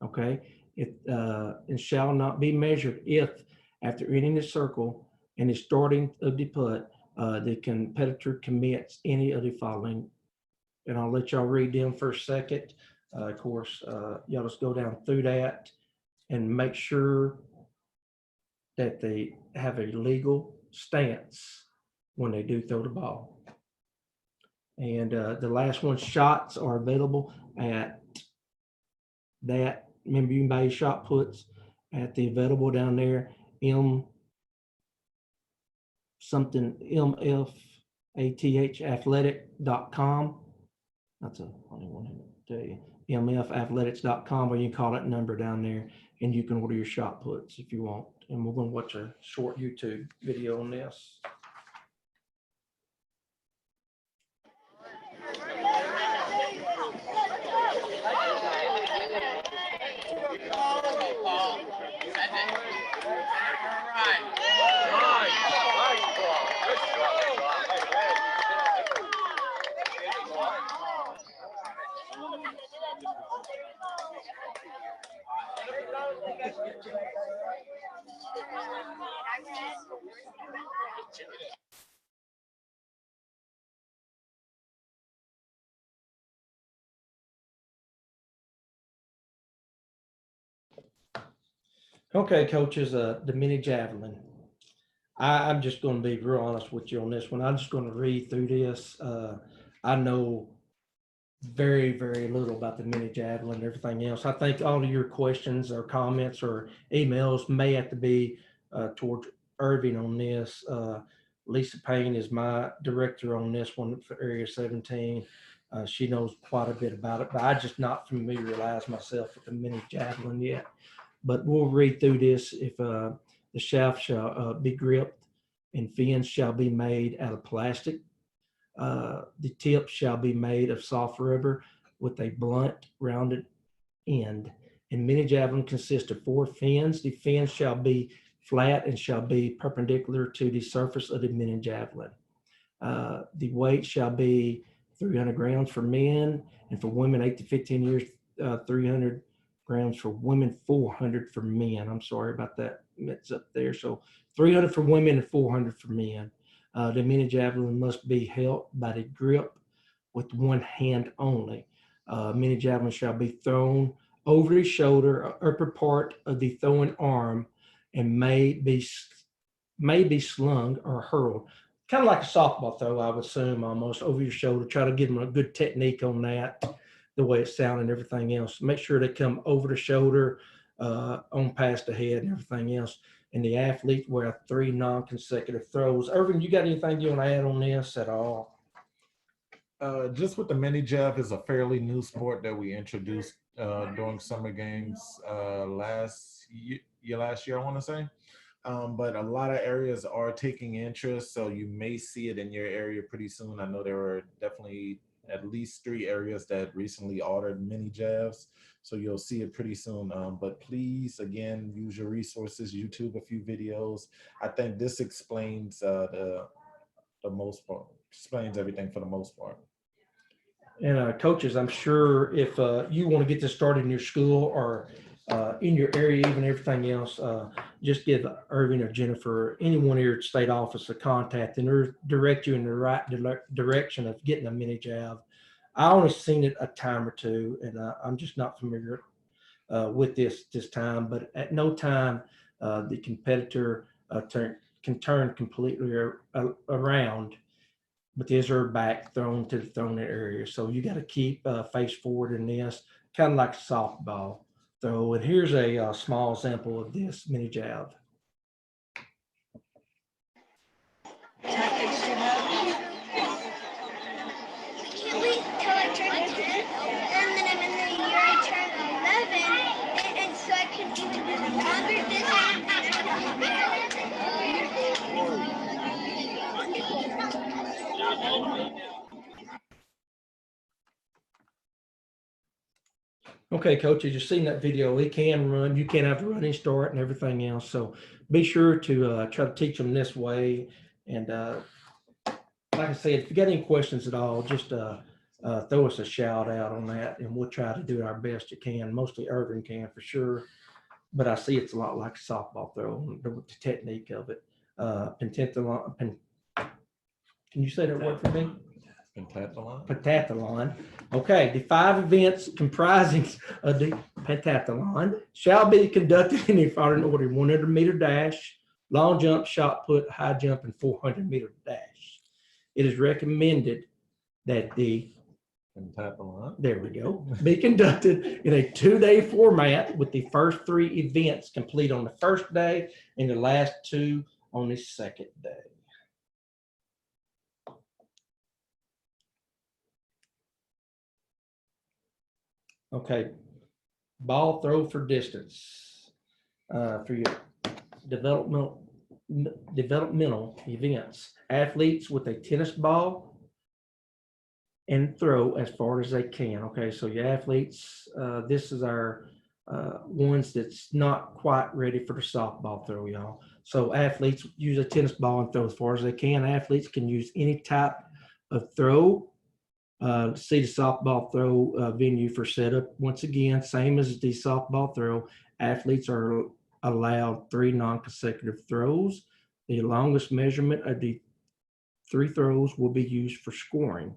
okay? And shall not be measured if, after entering the circle and the starting of the put, the competitor commits any of the following. And I'll let y'all read them for a second. Of course, y'all just go down through that and make sure that they have a legal stance when they do throw the ball. And the last one, shots are available at that. Remember, you can buy your shot puts at the available down there, mfathletic.com. That's a funny one to tell you. mfathletics.com, or you can call that number down there and you can order your shot puts if you want. And we're going to watch a short YouTube video on this. Okay, coaches, the mini javelin. I'm just going to be real honest with you on this one. I'm just going to read through this. I know very, very little about the mini javelin and everything else. I think all of your questions or comments or emails may have to be towards Irving on this. Lisa Payne is my director on this one for Area 17. She knows quite a bit about it, but I just not familiarized myself with the mini javelin yet. But we'll read through this. If the shaft shall be gripped and fins shall be made out of plastic. The tip shall be made of soft rubber with a blunt, rounded end. And mini javelin consists of 4 fins. The fins shall be flat and shall be perpendicular to the surface of the mini javelin. The weight shall be 300 grams for men, and for women 8 to 15 years, 300 grams for women, 400 for men. I'm sorry about that mix up there. So 300 for women and 400 for men. The mini javelin must be held by the grip with one hand only. Mini javelin shall be thrown over the shoulder or upper part of the throwing arm and may be slung or hurled. Kind of like a softball throw, I would assume, almost over your shoulder. Try to give them a good technique on that, the way it sounds and everything else. Make sure they come over the shoulder, on past the head and everything else. And the athlete wear 3 non-consecutive throws. Irvin, you got anything you want to add on this at all? Just with the mini jav is a fairly new sport that we introduced during summer games last year, I want to say. But a lot of areas are taking interest, so you may see it in your area pretty soon. I know there are definitely at least 3 areas that recently ordered mini javs, so you'll see it pretty soon. But please, again, use your resources, YouTube a few videos. I think this explains the most part, explains everything for the most part. And coaches, I'm sure if you want to get this started in your school or in your area, even everything else, just give Irving or Jennifer, anyone here at state office, a contact and direct you in the right direction of getting a mini jav. I only seen it a time or two, and I'm just not familiar with this time. But at no time, the competitor can turn completely around. But these are back thrown to the thrown area. So you got to keep face forward in this, kind of like a softball throw. And here's a small example of this mini jab. Tactics to have. I can't wait till I turn 10, and then I'm in the year I turn 11, and so I can conquer Okay, coaches, you've seen that video. He can run. You can have a running start and everything else. So be sure to try to teach them this way. And like I said, if you got any questions at all, just throw us a shout out on that, and we'll try to do our best you can. Mostly Irvin can for sure, but I see it's a lot like a softball throw, the technique of it. Pentathlon. Can you say that word for me? Pentathlon. Pentathlon. Okay, the 5 events comprising of the pentathlon shall be conducted in the following order: 100-meter dash, long jump, shot put, high jump, and 400-meter dash. It is recommended that the Pentathlon. There we go. Be conducted in a 2-day format, with the first 3 events complete on the first day and the last 2 on the second day. Okay, ball throw for distance for your developmental events. Athletes with a tennis ball and throw as far as they can. Okay, so your athletes, this is our ones that's not quite ready for the softball throw, y'all. So athletes use a tennis ball and throw as far as they can. Athletes can use any type of throw. See the softball throw venue for setup. Once again, same as the softball throw, athletes are allowed 3 non-consecutive throws. The longest measurement of the 3 throws will be used for scoring.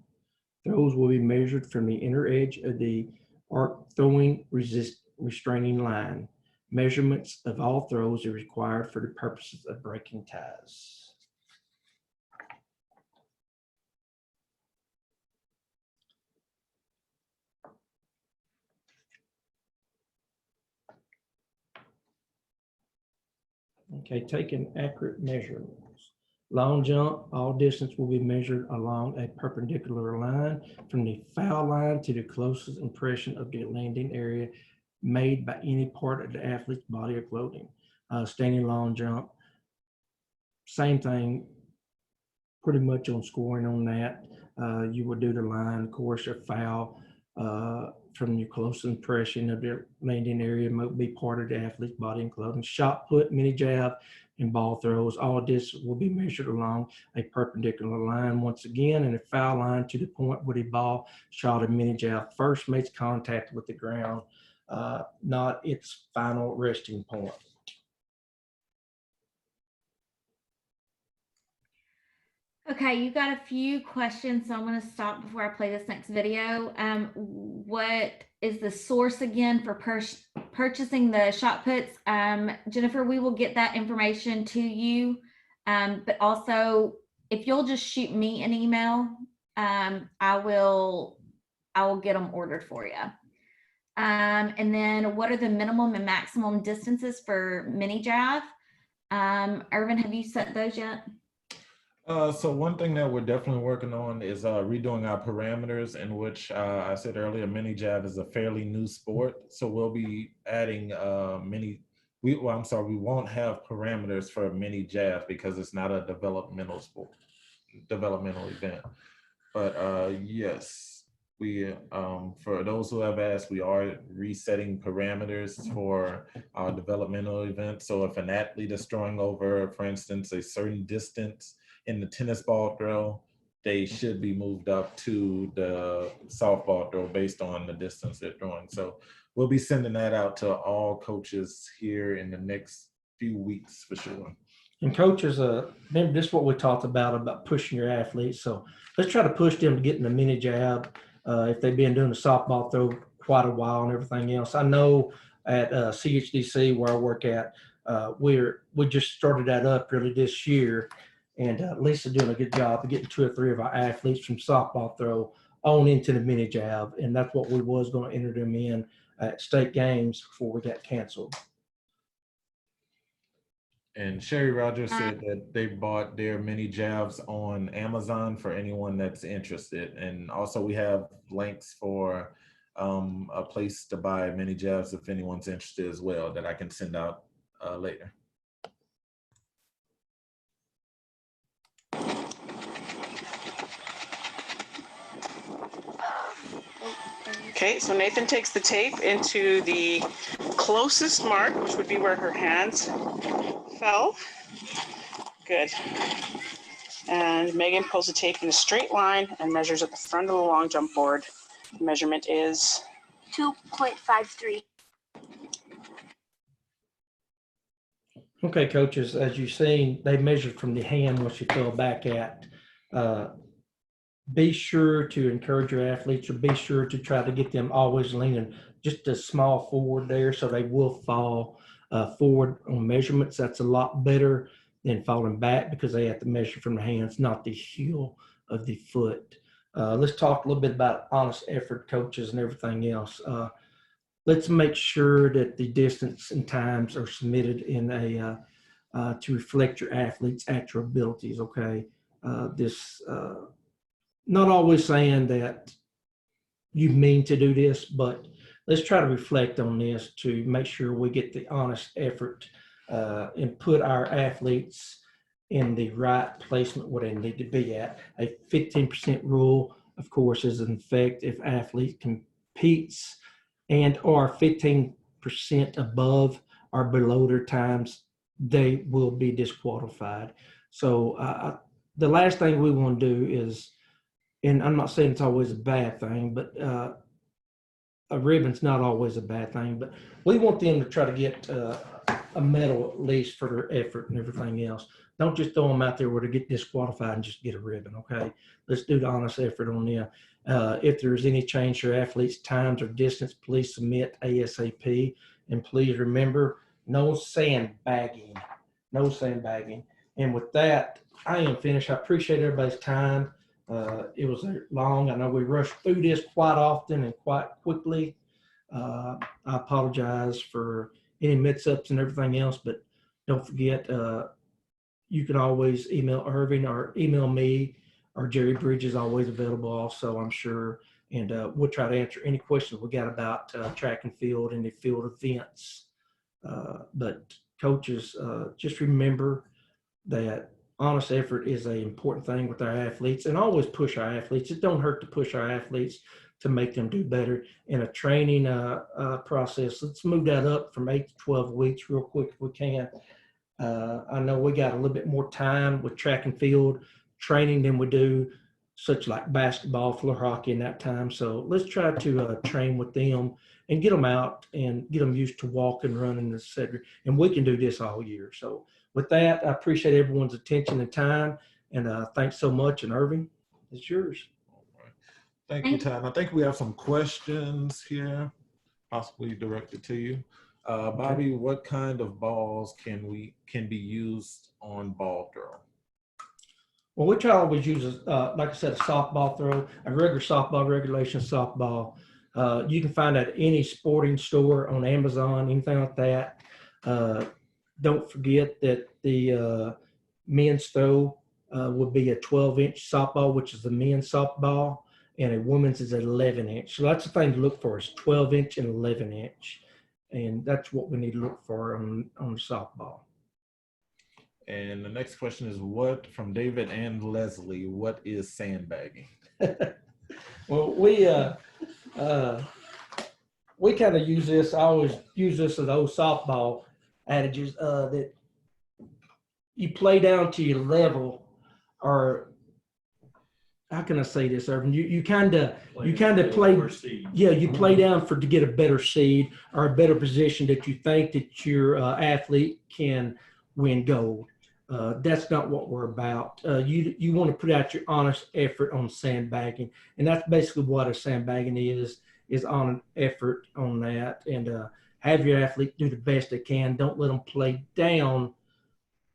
Throws will be measured from the inner edge of the arc throwing restraining line. Measurements of all throws are required for the purposes of breaking ties. Okay, taking accurate measurements. Long jump, all distance will be measured along a perpendicular line from the foul line to the closest impression of the landing area made by any part of the athlete's body or clothing. Standing long jump, same thing, pretty much on scoring on that. You would do the line, of course, or foul from your closest impression of the landing area might be part of the athlete's body and clothing. Shot put, mini jab, and ball throws, all this will be measured along a perpendicular line once again, and a foul line to the point where the ball shot a mini jab first makes contact with the ground, not its final resting point. Okay, you got a few questions, so I'm going to stop before I play this next video. What is the source again for purchasing the shot puts? Jennifer, we will get that information to you, but also if you'll just shoot me an email, I will get them ordered for you. And then what are the minimum and maximum distances for mini jab? Irvin, have you set those yet? So one thing that we're definitely working on is redoing our parameters, in which I said earlier, mini jab is a fairly new sport. So we'll be adding we won't have parameters for mini jab because it's not a developmental event. But yes, we for those who have asked, we are resetting parameters for our developmental events. So if an athlete is throwing over, for instance, a certain distance in the tennis ball throw, they should be moved up to the softball throw based on the distance they're throwing. So we'll be sending that out to all coaches here in the next few weeks for sure. And coaches, remember this is what we talked about pushing your athletes. So let's try to push them to get in the mini jab if they've been doing the softball throw quite a while and everything else. I know at CHDC where I work at, we just started that up really this year. And Lisa's doing a good job of getting 2 or 3 of our athletes from softball throw on into the mini jab. And that's what we was going to enter them in at state games before we got canceled. And Sherry Rogers said that they bought their mini jabs on Amazon for anyone that's interested. And also we have links for a place to buy mini jabs if anyone's interested as well that I can send out later. Okay, so Nathan takes the tape into the closest mark, which would be where her hands fell. Good. And Megan pulls the tape in a straight line and measures at the front of the long jump board. The measurement is 2.53. Okay, coaches, as you've seen, they measured from the hand once you fell back at. Be sure to encourage your athletes, or be sure to try to get them always leaning just a small forward there so they will fall forward on measurements. That's a lot better than falling back because they have to measure from the hands, not the heel of the foot. Let's talk a little bit about honest effort, coaches, and everything else. Let's make sure that the distance and times are submitted in a to reflect your athlete's actual abilities. Okay, not always saying that you mean to do this, but let's try to reflect on this to make sure we get the honest effort and put our athletes in the right placement where they need to be at. A 15% rule, of course, is in effect if athlete competes and are 15% above or below their times, they will be disqualified. So the last thing we want to do is, and I'm not saying it's always a bad thing, but a ribbon's not always a bad thing, but we want them to try to get a medal at least for their effort and everything else. Don't just throw them out there where they get disqualified and just get a ribbon, okay? Let's do the honest effort on them. If there's any change to your athletes' times or distance, please submit ASAP. And please remember, no sandbagging, no sandbagging. And with that, I am finished. I appreciate everybody's time. It was long. I know we rushed through this quite often and quite quickly. I apologize for any mix-ups and everything else, but don't forget, you can always email Irving or email me, or Jerry Bridge is always available also, I'm sure. And we'll try to answer any questions we got about track and field and the field events. But coaches, just remember that honest effort is an important thing with our athletes, and always push our athletes. It don't hurt to push our athletes to make them do better in a training process. Let's move that up from 8 to 12 weeks real quick if we can. I know we got a little bit more time with track and field training than we do such like basketball, floor hockey in that time. So let's try to train with them and get them out and get them used to walking, running, etc. And we can do this all year. So with that, I appreciate everyone's attention and time. And thanks so much. And Irving, it's yours. Thank you, Todd. I think we have some questions here, possibly directed to you. Bobby, what kind of balls can be used on ball throw? Well, we try to always use, like I said, a softball throw, a regular softball, regulation softball. You can find that at any sporting store, on Amazon, anything like that. Don't forget that the men's throw would be a 12-inch softball, which is the men's softball, and a women's is 11-inch. So that's the thing to look for, is 12-inch and 11-inch. And that's what we need to look for on softball. And the next question is from David and Leslie, what is sandbagging? Well, we kind of use this, I always use this as those softball adages that you play down to your level, or how can I say this, Irvin? You kind of play, yeah, you play down to get a better seed or a better position that you think that your athlete can win gold. That's not what we're about. You want to put out your honest effort on sandbagging, and that's basically what a sandbagging is on an effort on that, and have your athlete do the best they can. Don't let them play down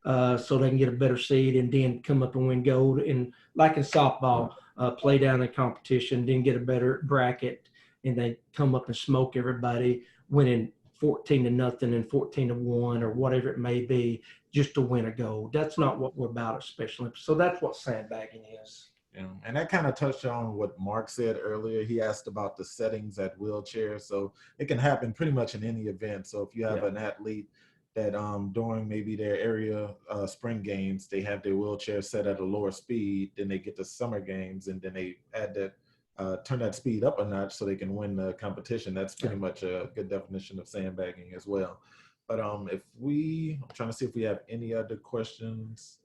so they can get a better seed and then come up and win gold. And like in softball, play down in competition, then get a better bracket, and they come up and smoke everybody, winning 14-0 and 14-1 or whatever it may be, just to win a gold. That's not what we're about at Special Olympics. So that's what sandbagging is. Yeah, and that kind of touched on what Mark said earlier. He asked about the settings at wheelchairs. So it can happen pretty much in any event. So if you have an athlete that during maybe their area spring games, they have their wheelchair set at a lower speed, then they get to summer games and then they add that, turn that speed up a notch so they can win the competition. That's pretty much a good definition of sandbagging as well. But I'm trying to see if we have any other questions.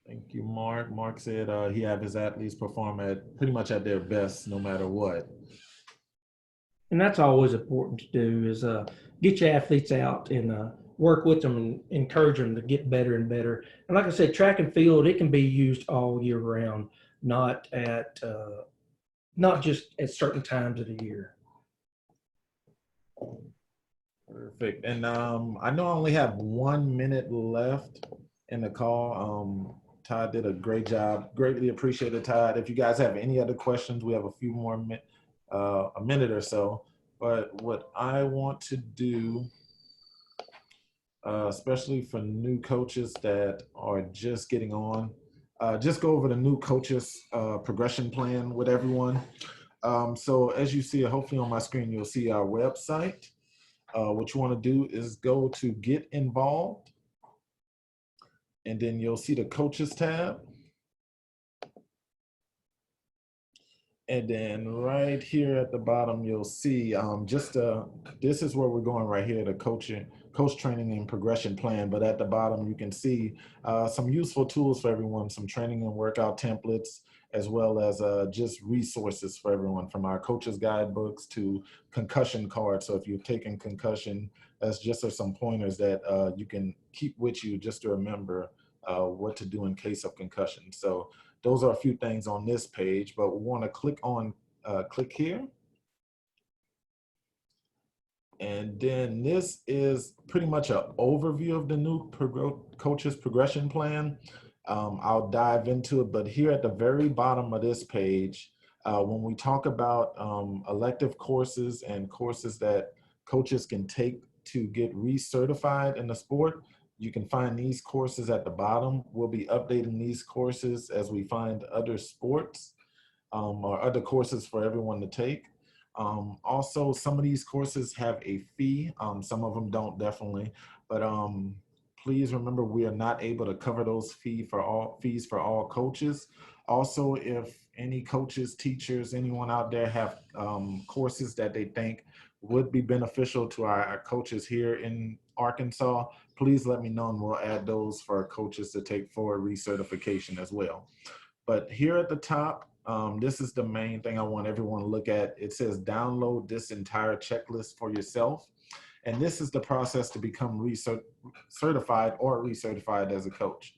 Thank you, Mark. Mark said he have his athletes perform pretty much at their best, no matter what. And that's always important to do, is get your athletes out and work with them and encourage them to get better and better. And like I said, track and field, it can be used all year round, not just at certain times of the year. Perfect. And I know I only have 1 minute left in the call. Todd did a great job. Greatly appreciated, Todd. If you guys have any other questions, we have a few more a minute or so. But what I want to do, especially for new coaches that are just getting on, just go over the new coaches progression plan with everyone. So as you see, hopefully on my screen, you'll see our website. What you want to do is go to Get Involved, and then you'll see the Coaches tab. And then right here at the bottom, you'll see this is where we're going right here, the coach training and progression plan. But at the bottom, you can see some useful tools for everyone, some training and workout templates, as well as just resources for everyone, from our coaches guidebooks to concussion cards. So if you're taking concussion, that's just some pointers that you can keep with you just to remember what to do in case of concussion. So those are a few things on this page, but we want to click here. And then this is pretty much an overview of the new coaches progression plan. I'll dive into it, but here at the very bottom of this page, when we talk about elective courses and courses that coaches can take to get recertified in the sport, you can find these courses at the bottom. We'll be updating these courses as we find other sports or other courses for everyone to take. Also, some of these courses have a fee. Some of them don't, definitely, but please remember we are not able to cover those fees for all coaches. Also, if any coaches, teachers, anyone out there have courses that they think would be beneficial to our coaches here in Arkansas, please let me know and we'll add those for our coaches to take for recertification as well. But here at the top, this is the main thing I want everyone to look at. It says download this entire checklist for yourself. And this is the process to become certified or recertified as a coach.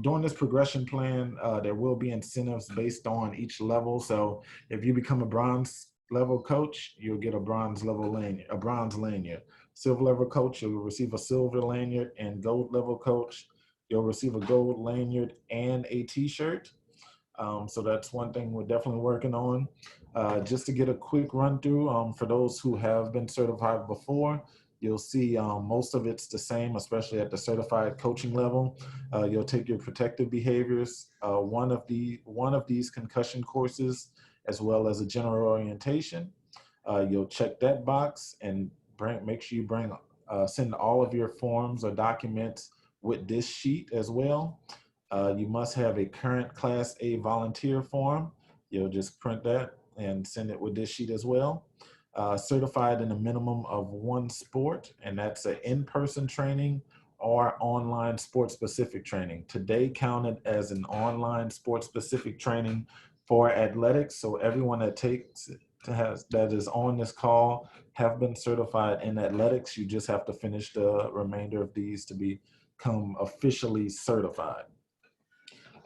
During this progression plan, there will be incentives based on each level. So if you become a bronze level coach, you'll get a bronze lanyard. Silver level coach, you'll receive a silver lanyard, and gold level coach, you'll receive a gold lanyard and a t-shirt. So that's one thing we're definitely working on. Just to get a quick run through, for those who have been certified before, you'll see most of it's the same, especially at the certified coaching level. You'll take your protective behaviors, one of these concussion courses, as well as a general orientation. You'll check that box and make sure you send all of your forms or documents with this sheet as well. You must have a current Class A volunteer form. You'll just print that and send it with this sheet as well. Certified in a minimum of one sport, and that's an in-person training or online sport-specific training. Today counted as an online sport-specific training for athletics. So everyone that that is on this call have been certified in athletics. You just have to finish the remainder of these to become officially certified.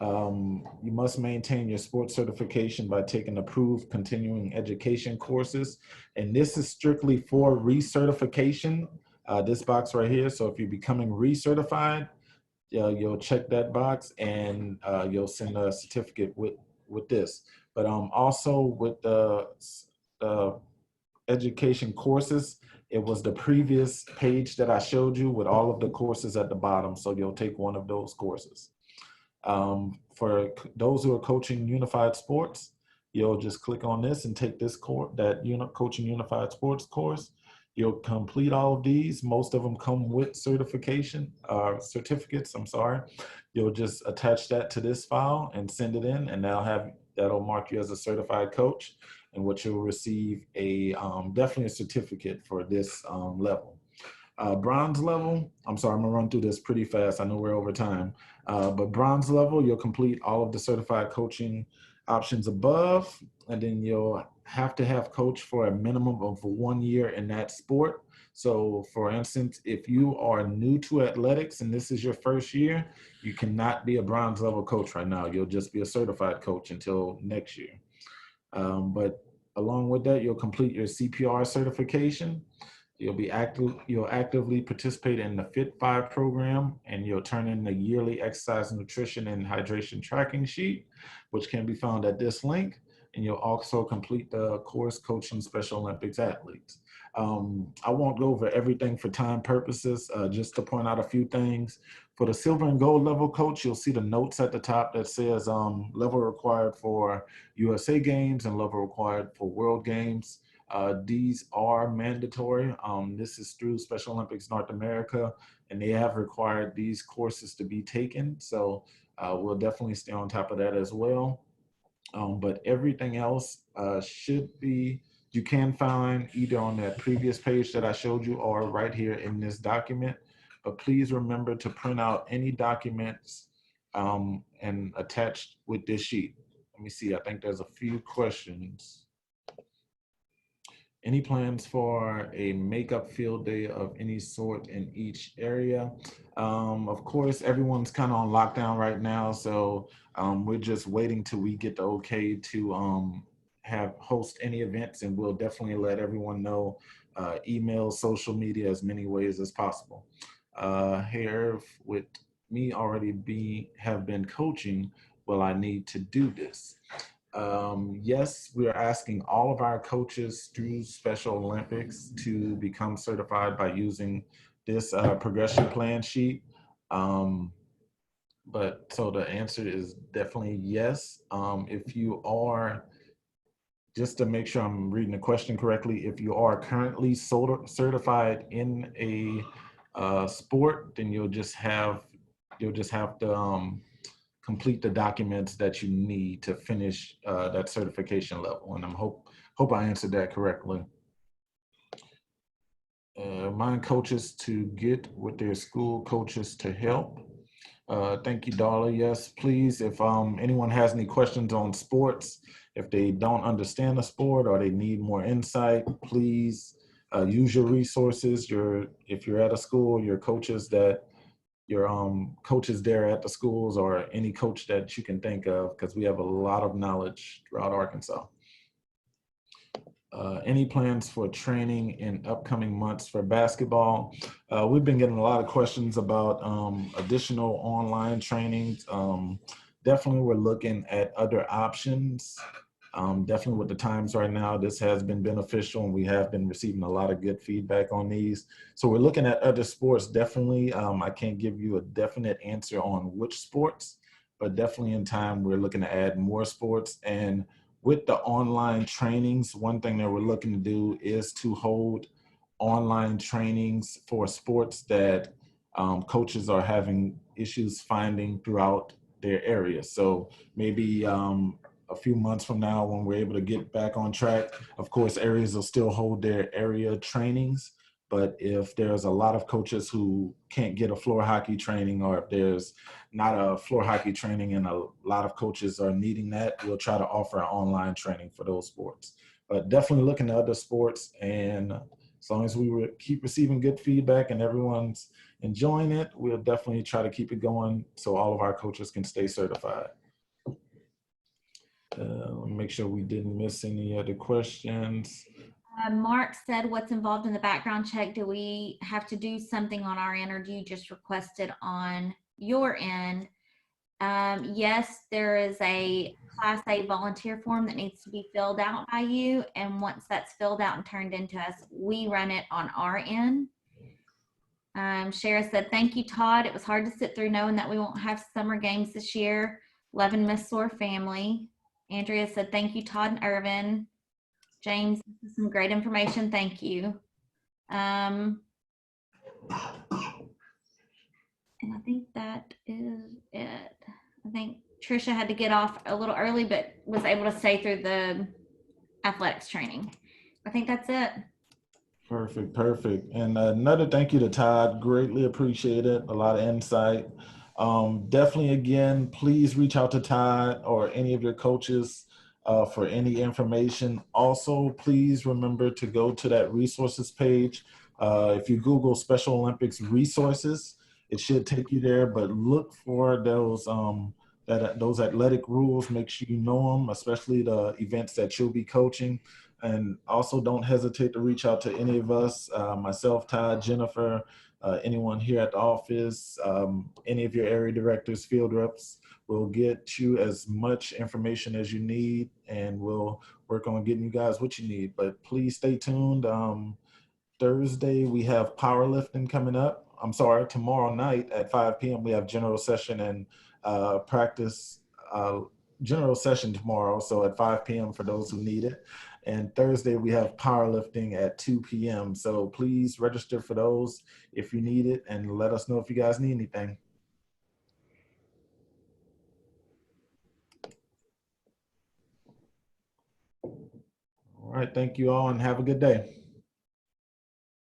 You must maintain your sports certification by taking approved continuing education courses. And this is strictly for recertification, this box right here. So if you're becoming recertified, you'll check that box and you'll send a certificate with this. But also with the education courses, it was the previous page that I showed you with all of the courses at the bottom. So you'll take one of those courses. For those who are coaching unified sports, you'll just click on this and take this course, coaching unified sports course. You'll complete all of these. Most of them come with certificates, I'm sorry. You'll just attach that to this file and send it in, and that'll mark you as a certified coach, and what you'll receive definitely a certificate for this level. Bronze level, I'm sorry, I'm gonna run through this pretty fast. I know we're over time, but bronze level, you'll complete all of the certified coaching options above, and then you'll have to have coached for a minimum of 1 year in that sport. So for instance, if you are new to athletics and this is your first year, you cannot be a bronze level coach right now. You'll just be a certified coach until next year. But along with that, you'll complete your CPR certification. You'll actively participate in the Fit 5 program, and you'll turn in the yearly exercise, nutrition, and hydration tracking sheet, which can be found at this link. And you'll also complete the course coaching Special Olympics athletes. I won't go over everything for time purposes, just to point out a few things. For the silver and gold level coach, you'll see the notes at the top that says level required for USA Games and level required for World Games. These are mandatory. This is through Special Olympics North America, and they have required these courses to be taken. So we'll definitely stay on top of that as well. But everything else you can find either on that previous page that I showed you or right here in this document. But please remember to print out any documents and attach with this sheet. Let me see, I think there's a few questions Any plans for a makeup field day of any sort in each area? Of course, everyone's kind of on lockdown right now, so we're just waiting till we get the okay to have host any events, and we'll definitely let everyone know, email, social media, as many ways as possible. Here, with me already have been coaching, will I need to do this? Yes, we are asking all of our coaches through Special Olympics to become certified by using this progression plan sheet. But so the answer is definitely yes. If you are, just to make sure I'm reading the question correctly, if you are currently certified in a sport, then you'll just have to complete the documents that you need to finish that certification level. And hope I answered that correctly. Remind coaches to get with their school coaches to help. Thank you, Darla. Yes, please, if anyone has any questions on sports, if they don't understand the sport or they need more insight, please use your resources. If you're at a school, your coaches there at the schools, or any coach that you can think of, because we have a lot of knowledge throughout Arkansas. Any plans for training in upcoming months for basketball? We've been getting a lot of questions about additional online trainings. Definitely we're looking at other options. Definitely with the times right now, this has been beneficial, and we have been receiving a lot of good feedback on these. So we're looking at other sports. Definitely, I can't give you a definite answer on which sports, but definitely in time, we're looking to add more sports. And with the online trainings, one thing that we're looking to do is to hold online trainings for sports that coaches are having issues finding throughout their area. So maybe a few months from now, when we're able to get back on track, of course, areas will still hold their area trainings. But if there's a lot of coaches who can't get a floor hockey training, or if there's not a floor hockey training and a lot of coaches are needing that, we'll try to offer online training for those sports. But definitely looking at other sports, and as long as we keep receiving good feedback and everyone's enjoying it, we'll definitely try to keep it going so all of our coaches can stay certified. Make sure we didn't miss any other questions. Mark said, what's involved in the background check? Do we have to do something on our end, or do you just request it on your end? Yes, there is a Class A volunteer form that needs to be filled out by you. And once that's filled out and turned into us, we run it on our end. Shara said, thank you, Todd. It was hard to sit through knowing that we won't have summer games this year. 11 Miss SOAR family. Andrea said, thank you, Todd and Irvin. James, this is some great information. Thank you. And I think that is it. I think Trisha had to get off a little early, but was able to stay through the athletics training. I think that's it. Perfect, perfect. And another thank you to Todd. Greatly appreciate it. A lot of insight. Definitely, again, please reach out to Todd or any of your coaches for any information. Also, please remember to go to that resources page. If you Google Special Olympics resources, it should take you there, but look for those those athletic rules. Make sure you know them, especially the events that you'll be coaching. And also don't hesitate to reach out to any of us, myself, Todd, Jennifer, anyone here at the office, any of your area directors, field reps. We'll get you as much information as you need, and we'll work on getting you guys what you need. But please stay tuned. Thursday, we have powerlifting coming up. I'm sorry, tomorrow night at 5 p.m. we have general session and practice general session tomorrow. So at 5 p.m. for those who need it. And Thursday, we have powerlifting at 2 p.m. So please register for those if you need it, and let us know if you guys need anything. All right, thank you all, and have a good day.